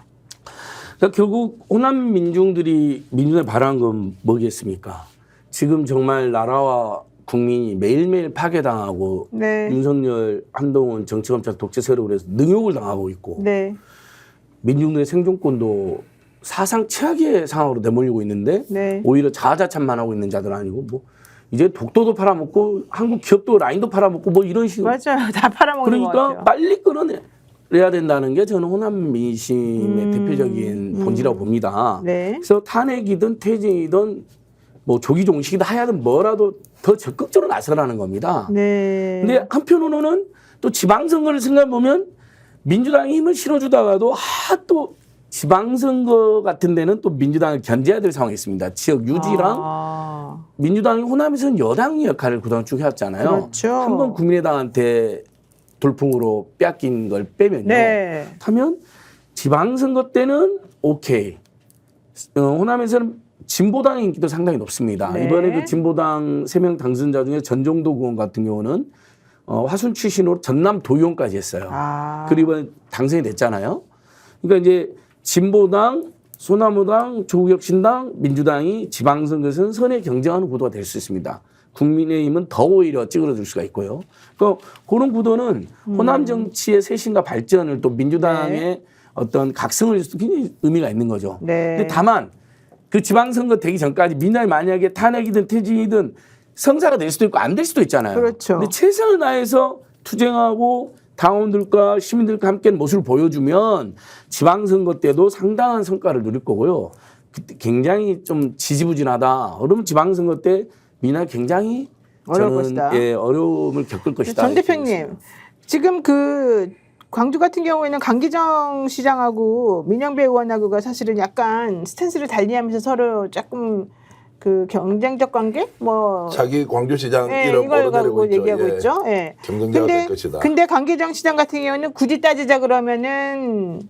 그러니까 결국 호남 민중들이 민주당에 바라는 건 뭐겠습니까? 지금 정말 나라와 국민이 매일매일 파괴당하고 네. 윤석열, 한동훈 정치검찰 독재 세력으로 해서 능욕을 당하고 있고 네. 민중들의 생존권도 사상 최악의 상황으로 내몰리고 있는데 네. 오히려 자아자찬만 하고 있는 자들 아니고 뭐 이제 독도도 팔아먹고 한국 기업도 라인도 팔아먹고 뭐 이런 식으로 맞아요. 다 팔아먹는 것 그러니까 같아요. 빨리 끌어내야 된다는 게 저는 호남 민심의 대표적인 본질이라고 봅니다. 네. 그래서 탄핵이든 퇴진이든 뭐 조기 종식이든 하여튼 뭐라도 더 적극적으로 나서라는 겁니다. 네. 근데 한편으로는 또 지방선거를 생각해 보면 민주당이 힘을 실어주다가도 또 지방선거 같은 데는 또 민주당을 견제해야 될 상황이 있습니다. 지역 유지랑 민주당이 호남에서는 여당 역할을 그동안 쭉 해왔잖아요. 그렇죠. 한번 국민의당한테 돌풍으로 뺏긴 걸 빼면요. 네. 하면 지방선거 때는 오케이. 호남에서는 진보당의 인기도 상당히 높습니다. 네. 이번에 그 진보당 3명 당선자 중에 전종도 의원 같은 경우는 화순 출신으로 전남 도의원까지 했어요. 그리고 이번에 당선이 됐잖아요. 그러니까 이제 진보당, 소나무당, 조국혁신당, 민주당이 지방선거에서는 선의 경쟁하는 구도가 될 수 있습니다. 국민의힘은 더 오히려 찌그러들 수가 있고요. 그러니까 그런 구도는 호남 정치의 쇄신과 발전을 또 민주당의 어떤 각성을 위해서 굉장히 의미가 있는 거죠. 네. 근데 다만 그 지방선거 되기 전까지 민주당이 만약에 탄핵이든 퇴진이든 성사가 될 수도 있고 안 될 수도 있잖아요. 그렇죠. 근데 최선을 다해서 투쟁하고 당원들과 시민들과 함께 모습을 보여주면 지방선거 때도 상당한 성과를 누릴 거고요. 그때 굉장히 좀 지지부진하다. 그러면 지방선거 때 민주당이 굉장히 어려울 저는 것이다. 예, 어려움을 겪을 것이다. 전 대표님, 지금 그 광주 같은 경우에는 강기정 시장하고 민영배 의원하고가 사실은 약간 스탠스를 달리하면서 서로 조금 그 경쟁적 관계 뭐 자기 광주시장 예, 이름 이걸 오르내리고 가지고 있죠. 얘기하고 예. 있죠. 예. 경쟁자가 될 것이다. 근데 강기정 시장 같은 경우는 굳이 따지자 그러면은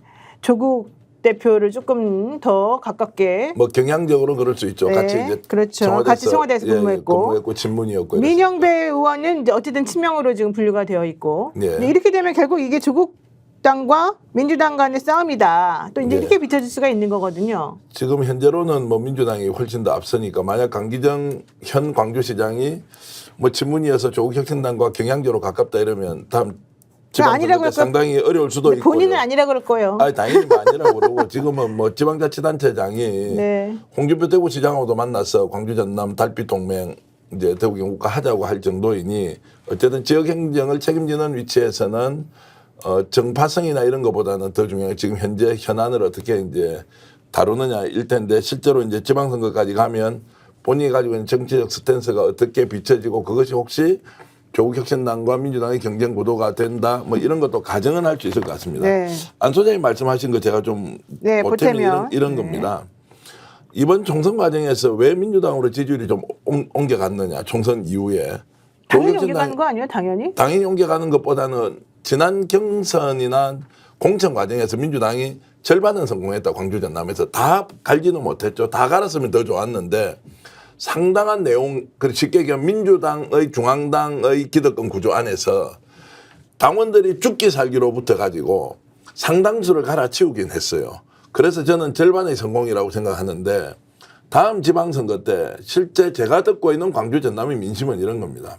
조국 대표를 조금 더 가깝게 뭐 경향적으로 그럴 수 있죠. 네, 같이 이제 그렇죠. 같이 청와대에서 근무했고. 근무했고 친문이었고. 민영배 의원은 이제 어쨌든 친명으로 지금 분류가 되어 있고 예. 근데 이렇게 되면 결국 이게 조국 당과 민주당 간의 싸움이다. 또 이제 예. 이렇게 비춰질 수가 있는 거거든요. 지금 현재로는 뭐 민주당이 훨씬 더 앞서니까 만약 강기정 현 광주시장이 뭐 친문이어서 조국 혁신당과 경향적으로 가깝다 이러면 다음 지방선거 때 상당히 어려울 수도 있고. 본인은 아니라 그럴 거예요. 아니 당연히 아니라고 그러고 지금은 뭐 지방자치단체장이 네. 홍준표 대구시장하고도 만나서 광주 전남 달빛 동맹 이제 대구 경북과 하자고 할 정도이니 어쨌든 지역 행정을 책임지는 위치에서는 정파성이나 이런 것보다는 더 중요한 게 지금 현재 현안을 어떻게 이제 다루느냐일 텐데 실제로 이제 지방선거까지 가면 본인이 가지고 있는 정치적 스탠스가 어떻게 비춰지고 그것이 혹시 조국 혁신당과 민주당의 경쟁 구도가 된다 뭐 이런 것도 가정은 할 수 있을 것 같습니다. 네. 안 소장님 말씀하신 거 제가 좀 네, 보탬이 보태면. 이런 겁니다. 이번 총선 과정에서 왜 민주당으로 지지율이 좀 옮겨갔느냐 총선 이후에 당연히 조국 옮겨가는 거 아니에요? 당연히 옮겨가는 것보다는 지난 경선이나 공천 과정에서 민주당이 절반은 성공했다. 광주 전남에서 다 갈지는 못했죠. 다 갈았으면 더 좋았는데 상당한 내용, 쉽게 얘기하면 민주당의 중앙당의 기득권 구조 안에서 당원들이 죽기 살기로부터 가지고 상당수를 갈아치우긴 했어요. 그래서 저는 절반의 성공이라고 생각하는데 다음 지방선거 때 실제 제가 듣고 있는 광주 전남의 민심은 이런 겁니다.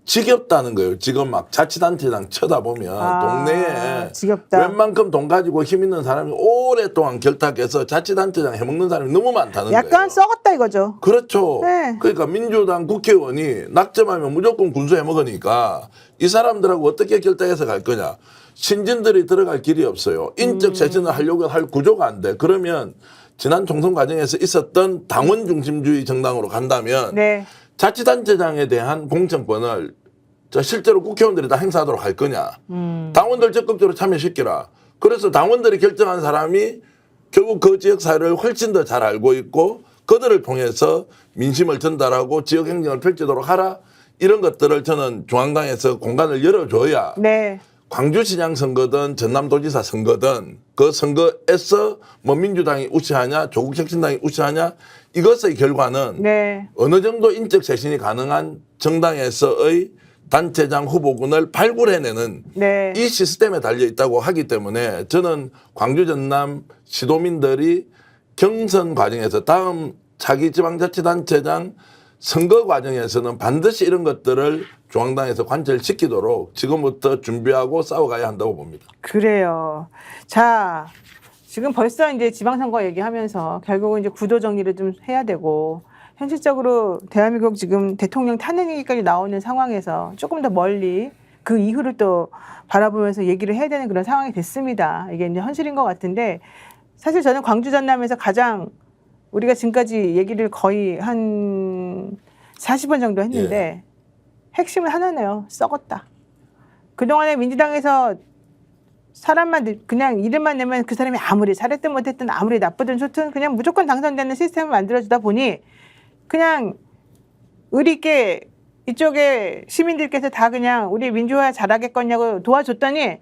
지겹다는 거예요. 지금 막 자치단체장 쳐다보면 동네에 지겹다. 웬만큼 돈 가지고 힘 있는 사람이 오랫동안 결탁해서 자치단체장 해먹는 사람이 너무 많다는 거예요. 약간 썩었다 이거죠. 그렇죠. 네. 그러니까 민주당 국회의원이 낙점하면 무조건 군수해 먹으니까 이 사람들하고 어떻게 결탁해서 갈 거냐. 신진들이 들어갈 길이 없어요. 인적 쇄신을 하려고 할 구조가 안 돼. 그러면 지난 총선 과정에서 있었던 당원 중심주의 정당으로 간다면 네. 자치단체장에 대한 공천권을 실제로 국회의원들이 다 행사하도록 할 거냐. 당원들 적극적으로 참여시키라. 그래서 당원들이 결정한 사람이 결국 그 지역 사회를 훨씬 더 잘 알고 있고 그들을 통해서 민심을 전달하고 지역 행정을 펼치도록 하라. 이런 것들을 저는 중앙당에서 공간을 열어줘야 네. 광주시장 선거든 전남도지사 선거든 그 선거에서 뭐 민주당이 우세하냐 조국 혁신당이 우세하냐 이것의 결과는 네. 어느 정도 인적 쇄신이 가능한 정당에서의 단체장 후보군을 발굴해내는 네. 이 시스템에 달려 있다고 하기 때문에 저는 광주 전남 시도민들이 경선 과정에서 다음 차기 지방자치단체장 선거 과정에서는 반드시 이런 것들을 중앙당에서 관철시키도록 지금부터 준비하고 싸워가야 한다고 봅니다. 그래요. 자, 지금 벌써 이제 지방선거 얘기하면서 결국은 이제 구도 정리를 좀 해야 되고 현실적으로 대한민국 지금 대통령 탄핵 얘기까지 나오는 상황에서 조금 더 멀리 그 이후를 또 바라보면서 얘기를 해야 되는 그런 상황이 됐습니다. 이게 이제 현실인 것 같은데 사실 저는 광주 전남에서 가장 우리가 지금까지 얘기를 거의 한 40번 정도 했는데 핵심은 하나네요. 썩었다. 그동안에 민주당에서 사람만 그냥 이름만 내면 그 사람이 아무리 잘했든 못했든 아무리 나쁘든 좋든 그냥 무조건 당선되는 시스템을 만들어주다 보니 그냥 의리 있게 이쪽에 시민들께서 다 그냥 우리 민주화 잘하겠거냐고 도와줬더니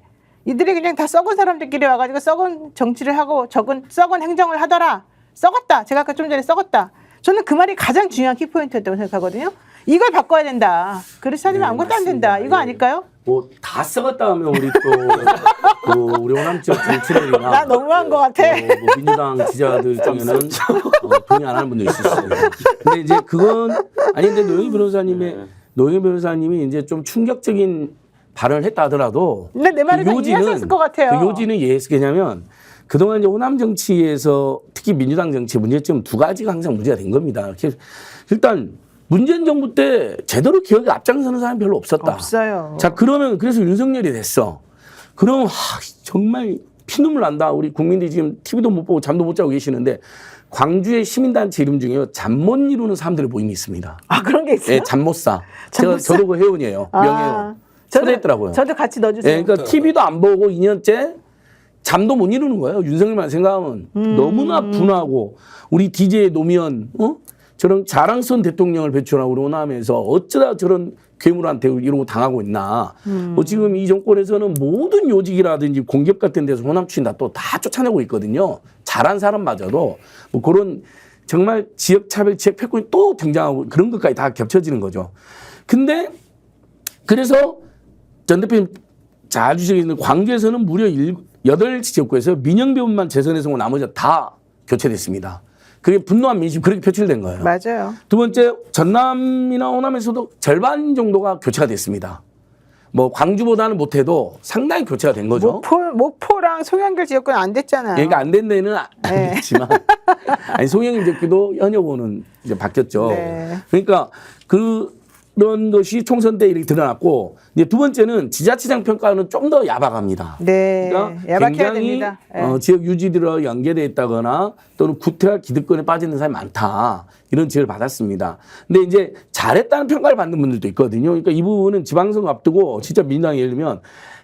이들이 그냥 다 썩은 사람들끼리 와가지고 썩은 정치를 하고 썩은 행정을 하더라. 썩었다. 제가 아까 좀 전에 썩었다. 저는 그 말이 가장 중요한 키포인트였다고 생각하거든요. 이걸 바꿔야 된다. 그렇지 않으면 아무것도 안 된다. 이거 아닐까요? 뭐 다 썩었다 하면 우리 또 우리 호남 지역 정치인이나 나 너무한 것 같아. 뭐 민주당 지지자들 중에는 동의 안 하는 분도 있을 수 있어요. 근데 이제 그건 아니 근데 노영희 변호사님이 이제 좀 충격적인 발언을 했다 하더라도 근데 내 말을 다 이해할 수 있을 것 같아요. 그 요지는 이해했을 게냐면 그동안 이제 호남 정치에서 특히 민주당 정치 문제점 두 가지가 항상 문제가 된 겁니다. 일단 문재인 정부 때 제대로 기억에 앞장서는 사람이 별로 없었다. 없어요. 자, 그러면 그래서 윤석열이 됐어. 그럼 정말 피눈물 난다. 우리 국민들이 지금 TV도 못 보고 잠도 못 자고 계시는데 광주의 시민단체 이름 중에요. 잠 못 이루는 사람들의 모임이 있습니다. 아, 그런 게 있어요? 예, 잠 못 사. 잠 못 사? 저도 그 회원이에요. 명예회원. 초대했더라고요. 저도 같이 넣어주세요. 예, 그러니까 TV도 안 보고 2년째 잠도 못 이루는 거예요. 윤석열만 생각하면 너무나 분하고 우리 DJ 노무현 저런 자랑스러운 대통령을 배출하고 호남에서 어쩌다 저런 괴물한테 이러고 당하고 있나. 지금 이 정권에서는 모든 요직이라든지 공기업 같은 데서 호남 추인다 또 다 쫓아내고 있거든요. 잘한 사람마저도 뭐 그런 정말 지역차별, 지역패권이 또 등장하고 그런 것까지 다 겹쳐지는 거죠. 근데 그래서 전 대표님 잘 주시는 광주에서는 무려 8 지역구에서 민영배우만 재선에서 온 나머지 다 교체됐습니다. 그게 분노한 민심 그렇게 표출된 거예요. 맞아요. 두 번째 전남이나 호남에서도 절반 정도가 교체가 됐습니다. 뭐 광주보다는 못해도 상당히 교체가 된 거죠. 목포랑 송영길 지역구는 안 됐잖아요. 그러니까 안 된 데는 안 네. 됐지만 아니 송영길 지역구도 현역으로는 이제 바뀌었죠. 네. 그러니까 그런 것이 총선 때 이렇게 드러났고 이제 두 번째는 지자체장 평가는 좀 더 야박합니다. 네. 그러니까 야박해야 굉장히 됩니다. 네. 지역 유지들과 연계되어 있다거나 또는 구태와 기득권에 빠지는 사람이 많다. 이런 지적을 받았습니다. 근데 이제 잘했다는 평가를 받는 분들도 있거든요. 그러니까 이 부분은 지방선거 앞두고 진짜 민주당이 예를 들면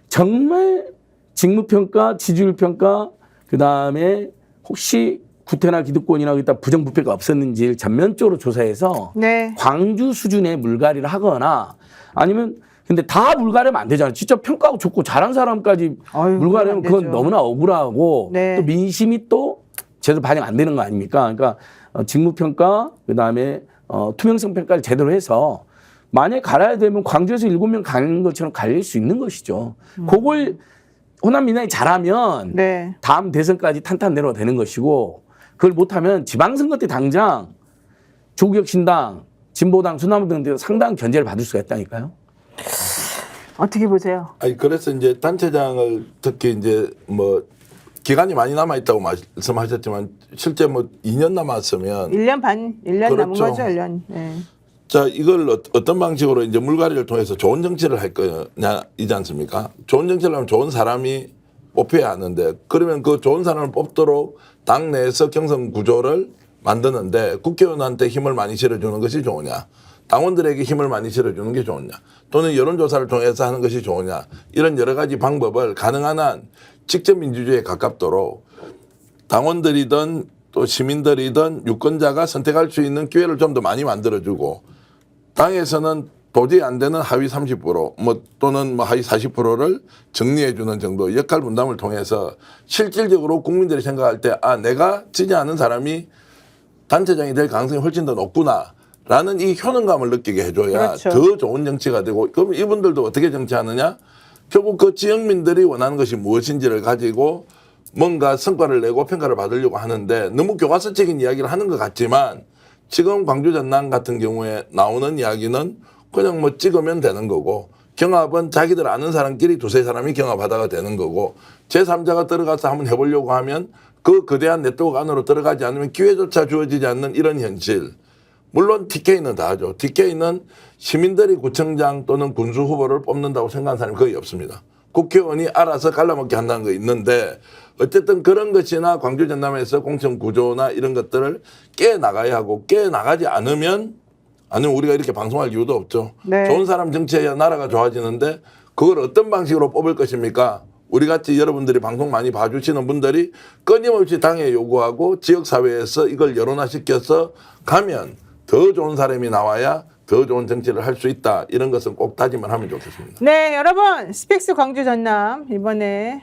정말 직무평가, 지지율평가, 그다음에 혹시 구태나 기득권이나 일단 부정부패가 없었는지를 전면적으로 조사해서 네. 광주 수준의 물갈이를 하거나 아니면 근데 다 물갈이하면 안 되잖아요. 직접 평가하고 좋고 잘한 사람까지 아유, 물갈이하면 그건 안 그건 되죠. 너무나 억울하고 네. 또 민심이 또 제대로 반영 안 되는 거 아닙니까? 그러니까 직무평가 그다음에 투명성 평가를 제대로 해서 만약에 갈아야 되면 광주에서 7명 가는 것처럼 갈릴 수 있는 것이죠. 그걸 호남 민당이 잘하면 네. 다음 대선까지 탄탄 내려도 되는 것이고 그걸 못하면 지방선거 때 당장 조국혁신당, 진보당, 순나무 등에서 상당한 견제를 받을 수가 있다니까요. 어떻게 보세요? 아니 그래서 이제 단체장을 특히 이제 뭐 기간이 많이 남아 있다고 말씀하셨지만 실제 뭐 2년 남았으면 1년 반, 1년 남은 그렇죠. 거죠, 1년. 네. 자 이걸 어떤 방식으로 이제 물갈이를 통해서 좋은 정치를 할 거냐이지 않습니까? 좋은 정치를 하면 좋은 사람이 뽑혀야 하는데 그러면 그 좋은 사람을 뽑도록 당 내에서 경선 구조를 만드는데 국회의원한테 힘을 많이 실어주는 것이 좋으냐, 당원들에게 힘을 많이 실어주는 게 좋으냐, 또는 여론조사를 통해서 하는 것이 좋으냐, 이런 여러 가지 방법을 가능한 한 직접 민주주의에 가깝도록 당원들이든 또 시민들이든 유권자가 선택할 수 있는 기회를 좀 더 많이 만들어주고 당에서는 도저히 안 되는 하위 30% 뭐 또는 뭐 하위 40%를 정리해 주는 정도 역할 분담을 통해서 실질적으로 국민들이 생각할 때 아 내가 지지 않은 사람이 단체장이 될 가능성이 훨씬 더 높구나라는 이 효능감을 느끼게 해줘야 그렇죠. 더 좋은 정치가 되고 그럼 이분들도 어떻게 정치하느냐? 결국 그 지역민들이 원하는 것이 무엇인지를 가지고 뭔가 성과를 내고 평가를 받으려고 하는데 너무 교과서적인 이야기를 하는 것 같지만 지금 광주 전남 같은 경우에 나오는 이야기는 그냥 뭐 찍으면 되는 거고 경합은 자기들 아는 사람끼리 두세 사람이 경합하다가 되는 거고 제3자가 들어가서 한번 해보려고 하면 그 거대한 네트워크 안으로 들어가지 않으면 기회조차 주어지지 않는 이런 현실. 물론 TK는 다 하죠. TK는 시민들이 구청장 또는 군수 후보를 뽑는다고 생각하는 사람이 거의 없습니다. 국회의원이 알아서 갈라먹게 한다는 거 있는데 어쨌든 그런 것이나 광주 전남에서 공천 구조나 이런 것들을 깨나가야 하고 깨나가지 않으면 우리가 이렇게 방송할 이유도 없죠. 네. 좋은 사람 정치해야 나라가 좋아지는데 그걸 어떤 방식으로 뽑을 것입니까? 우리같이 여러분들이 방송 많이 봐주시는 분들이 끊임없이 당에 요구하고 지역사회에서 이걸 여론화시켜서 가면 더 좋은 사람이 나와야 더 좋은 정치를 할 수 있다. 이런 것은 꼭 다짐을 하면 좋겠습니다. 네, 여러분 스픽스 광주 전남 이번에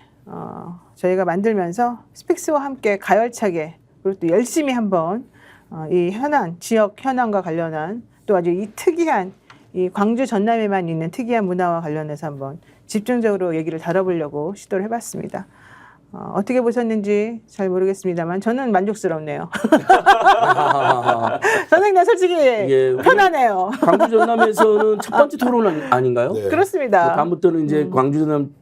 저희가 만들면서 스픽스와 함께 가열차게 그리고 또 열심히 한번 이 현안, 지역 현안과 관련한 또 아주 이 특이한 이 광주 전남에만 있는 특이한 문화와 관련해서 한번 집중적으로 얘기를 다뤄보려고 시도를 해봤습니다. 어떻게 보셨는지 잘 모르겠습니다만 저는 만족스럽네요. 선생님 솔직히 이게 편하네요. 광주 전남에서는 첫 번째 토론 아닌가요? 네. 그렇습니다. 다음부터는 이제 광주 전남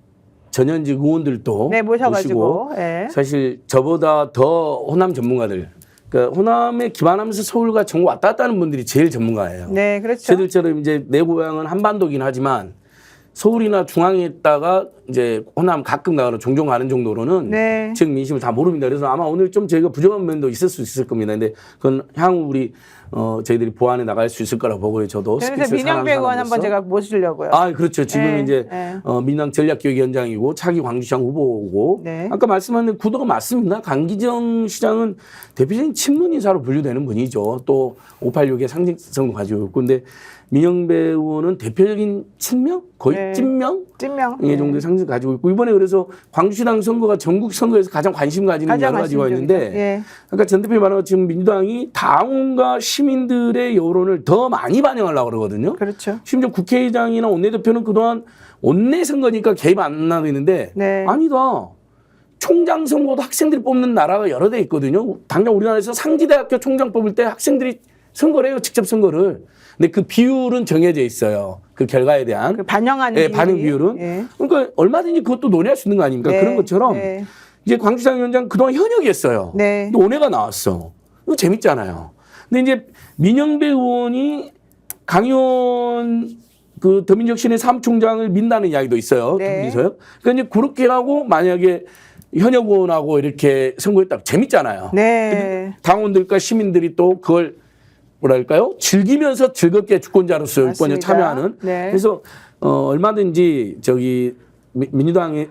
전현직 의원들도 네, 모셔가지고 모시고 예. 사실 저보다 더 호남 전문가들 그러니까 호남에 기반하면서 서울과 전국 왔다 갔다 하는 분들이 제일 전문가예요. 네, 그렇죠. 저들처럼 이제 내 고향은 한반도긴 하지만 서울이나 중앙에 있다가 이제 호남 가끔 가거나 종종 가는 정도로는 네. 지역 민심을 다 모릅니다. 그래서 아마 오늘 좀 저희가 부족한 면도 있을 수 있을 겁니다. 근데 그건 향후 우리 저희들이 보완해 나갈 수 있을 거라고 보고요. 저도 그래서 스픽스를 민영배 의원 사랑하는 한번 사람으로서. 제가 모시려고요. 아, 그렇죠. 지금 네, 이제 네. 민당 전략기획위원장이고 차기 광주시장 후보고 네. 아까 말씀하신 구도가 맞습니다. 강기정 시장은 대표적인 친문 인사로 분류되는 분이죠. 또 586의 상징성도 가지고 있고 근데 민영배 의원은 대표적인 친명? 거의 네. 찐명? 찐명. 이 정도의 상징 가지고 있고 이번에 그래서 광주시당 선거가 전국 선거에서 가장 관심 가지는 가장 여러 가지가 관심적이죠. 있는데 예. 아까 전 대표님 말한 것처럼 민주당이 당원과 시민들의 여론을 더 많이 반영하려고 그러거든요. 그렇죠. 심지어 국회의장이나 원내대표는 그동안 원내 선거니까 개입 안 하고 있는데 네. 아니다. 총장 선거도 학생들이 뽑는 나라가 여러 대 있거든요. 당장 우리나라에서 상지대학교 총장 뽑을 때 학생들이 선거를 해요. 직접 선거를. 근데 그 비율은 정해져 있어요. 그 결과에 대한. 그 반영하는 예, 반응 비율은. 예. 그러니까 얼마든지 그것도 논의할 수 있는 거 아닙니까? 네, 그런 것처럼 네. 이제 광주시장 위원장 그동안 현역이었어요. 네. 근데 올해가 나왔어. 이거 재밌잖아요. 근데 이제 민영배 의원이 강의원 그 더민혁신의 사무총장을 민다는 이야기도 있어요. 네. 둘이서요. 그러니까 이제 그렇게 하고 만약에 현역 의원하고 이렇게 선거했다 재밌잖아요. 네. 당원들과 시민들이 또 그걸 뭐랄까요? 즐기면서 즐겁게 주권자로서 맞습니다. 이번에 참여하는. 네. 그래서 얼마든지 저기 민주당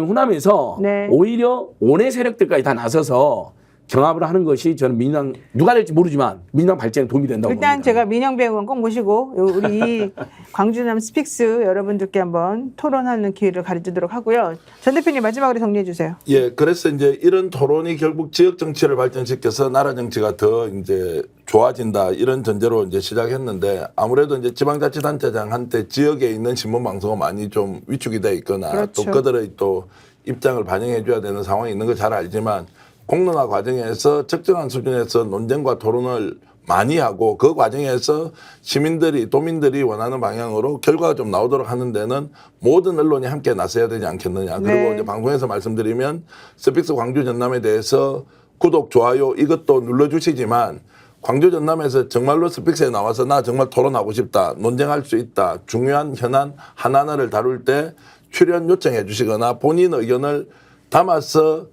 호남에서 네. 오히려 원외 세력들까지 다 나서서 경합을 하는 것이 저는 민주당 누가 될지 모르지만 민주당 발전에 도움이 된다고 일단 봅니다. 제가 민영배 의원 꼭 모시고 우리 광주남 스픽스 여러분들께 한번 토론하는 기회를 가져주도록 하고요. 전 대표님 마지막으로 정리해 주세요. 예, 그래서 이제 이런 토론이 결국 지역 정치를 발전시켜서 나라 정치가 더 이제 좋아진다 이런 전제로 이제 시작했는데 아무래도 이제 지방자치단체장한테 지역에 있는 신문 방송은 많이 좀 위축이 돼 있거나 그렇죠. 또 그들의 또 입장을 반영해 줘야 되는 상황이 있는 걸 잘 알지만 공론화 과정에서 적정한 수준에서 논쟁과 토론을 많이 하고 그 과정에서 시민들이 도민들이 원하는 방향으로 결과가 좀 나오도록 하는 데는 모든 언론이 함께 나서야 되지 않겠느냐. 그리고 네. 이제 방송에서 말씀드리면 스픽스 광주 전남에 대해서 구독 좋아요 이것도 눌러주시지만 광주 전남에서 정말로 스픽스에 나와서 나 정말 토론하고 싶다 논쟁할 수 있다 중요한 현안 하나하나를 다룰 때 출연 요청해 주시거나 본인 의견을 담아서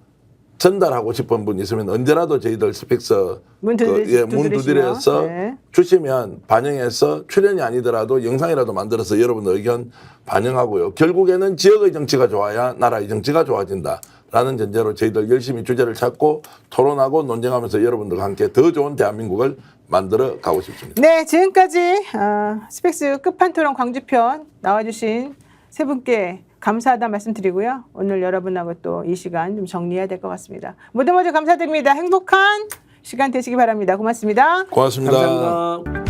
전달하고 싶은 분 있으면 언제라도 저희들 스픽스 문 두드려서 네. 주시면 반영해서 출연이 아니더라도 영상이라도 만들어서 여러분 의견 반영하고요. 결국에는 지역의 정치가 좋아야 나라의 정치가 좋아진다라는 전제로 저희들 열심히 주제를 찾고 토론하고 논쟁하면서 여러분들과 함께 더 좋은 대한민국을 만들어 가고 싶습니다. 네, 지금까지 스펙스 끝판토론 광주편 나와주신 세 분께 감사하다 말씀드리고요. 오늘 여러분하고 또 이 시간 좀 정리해야 될 것 같습니다. 모두 감사드립니다. 행복한 시간 되시기 바랍니다. 고맙습니다. 고맙습니다. 감사합니다.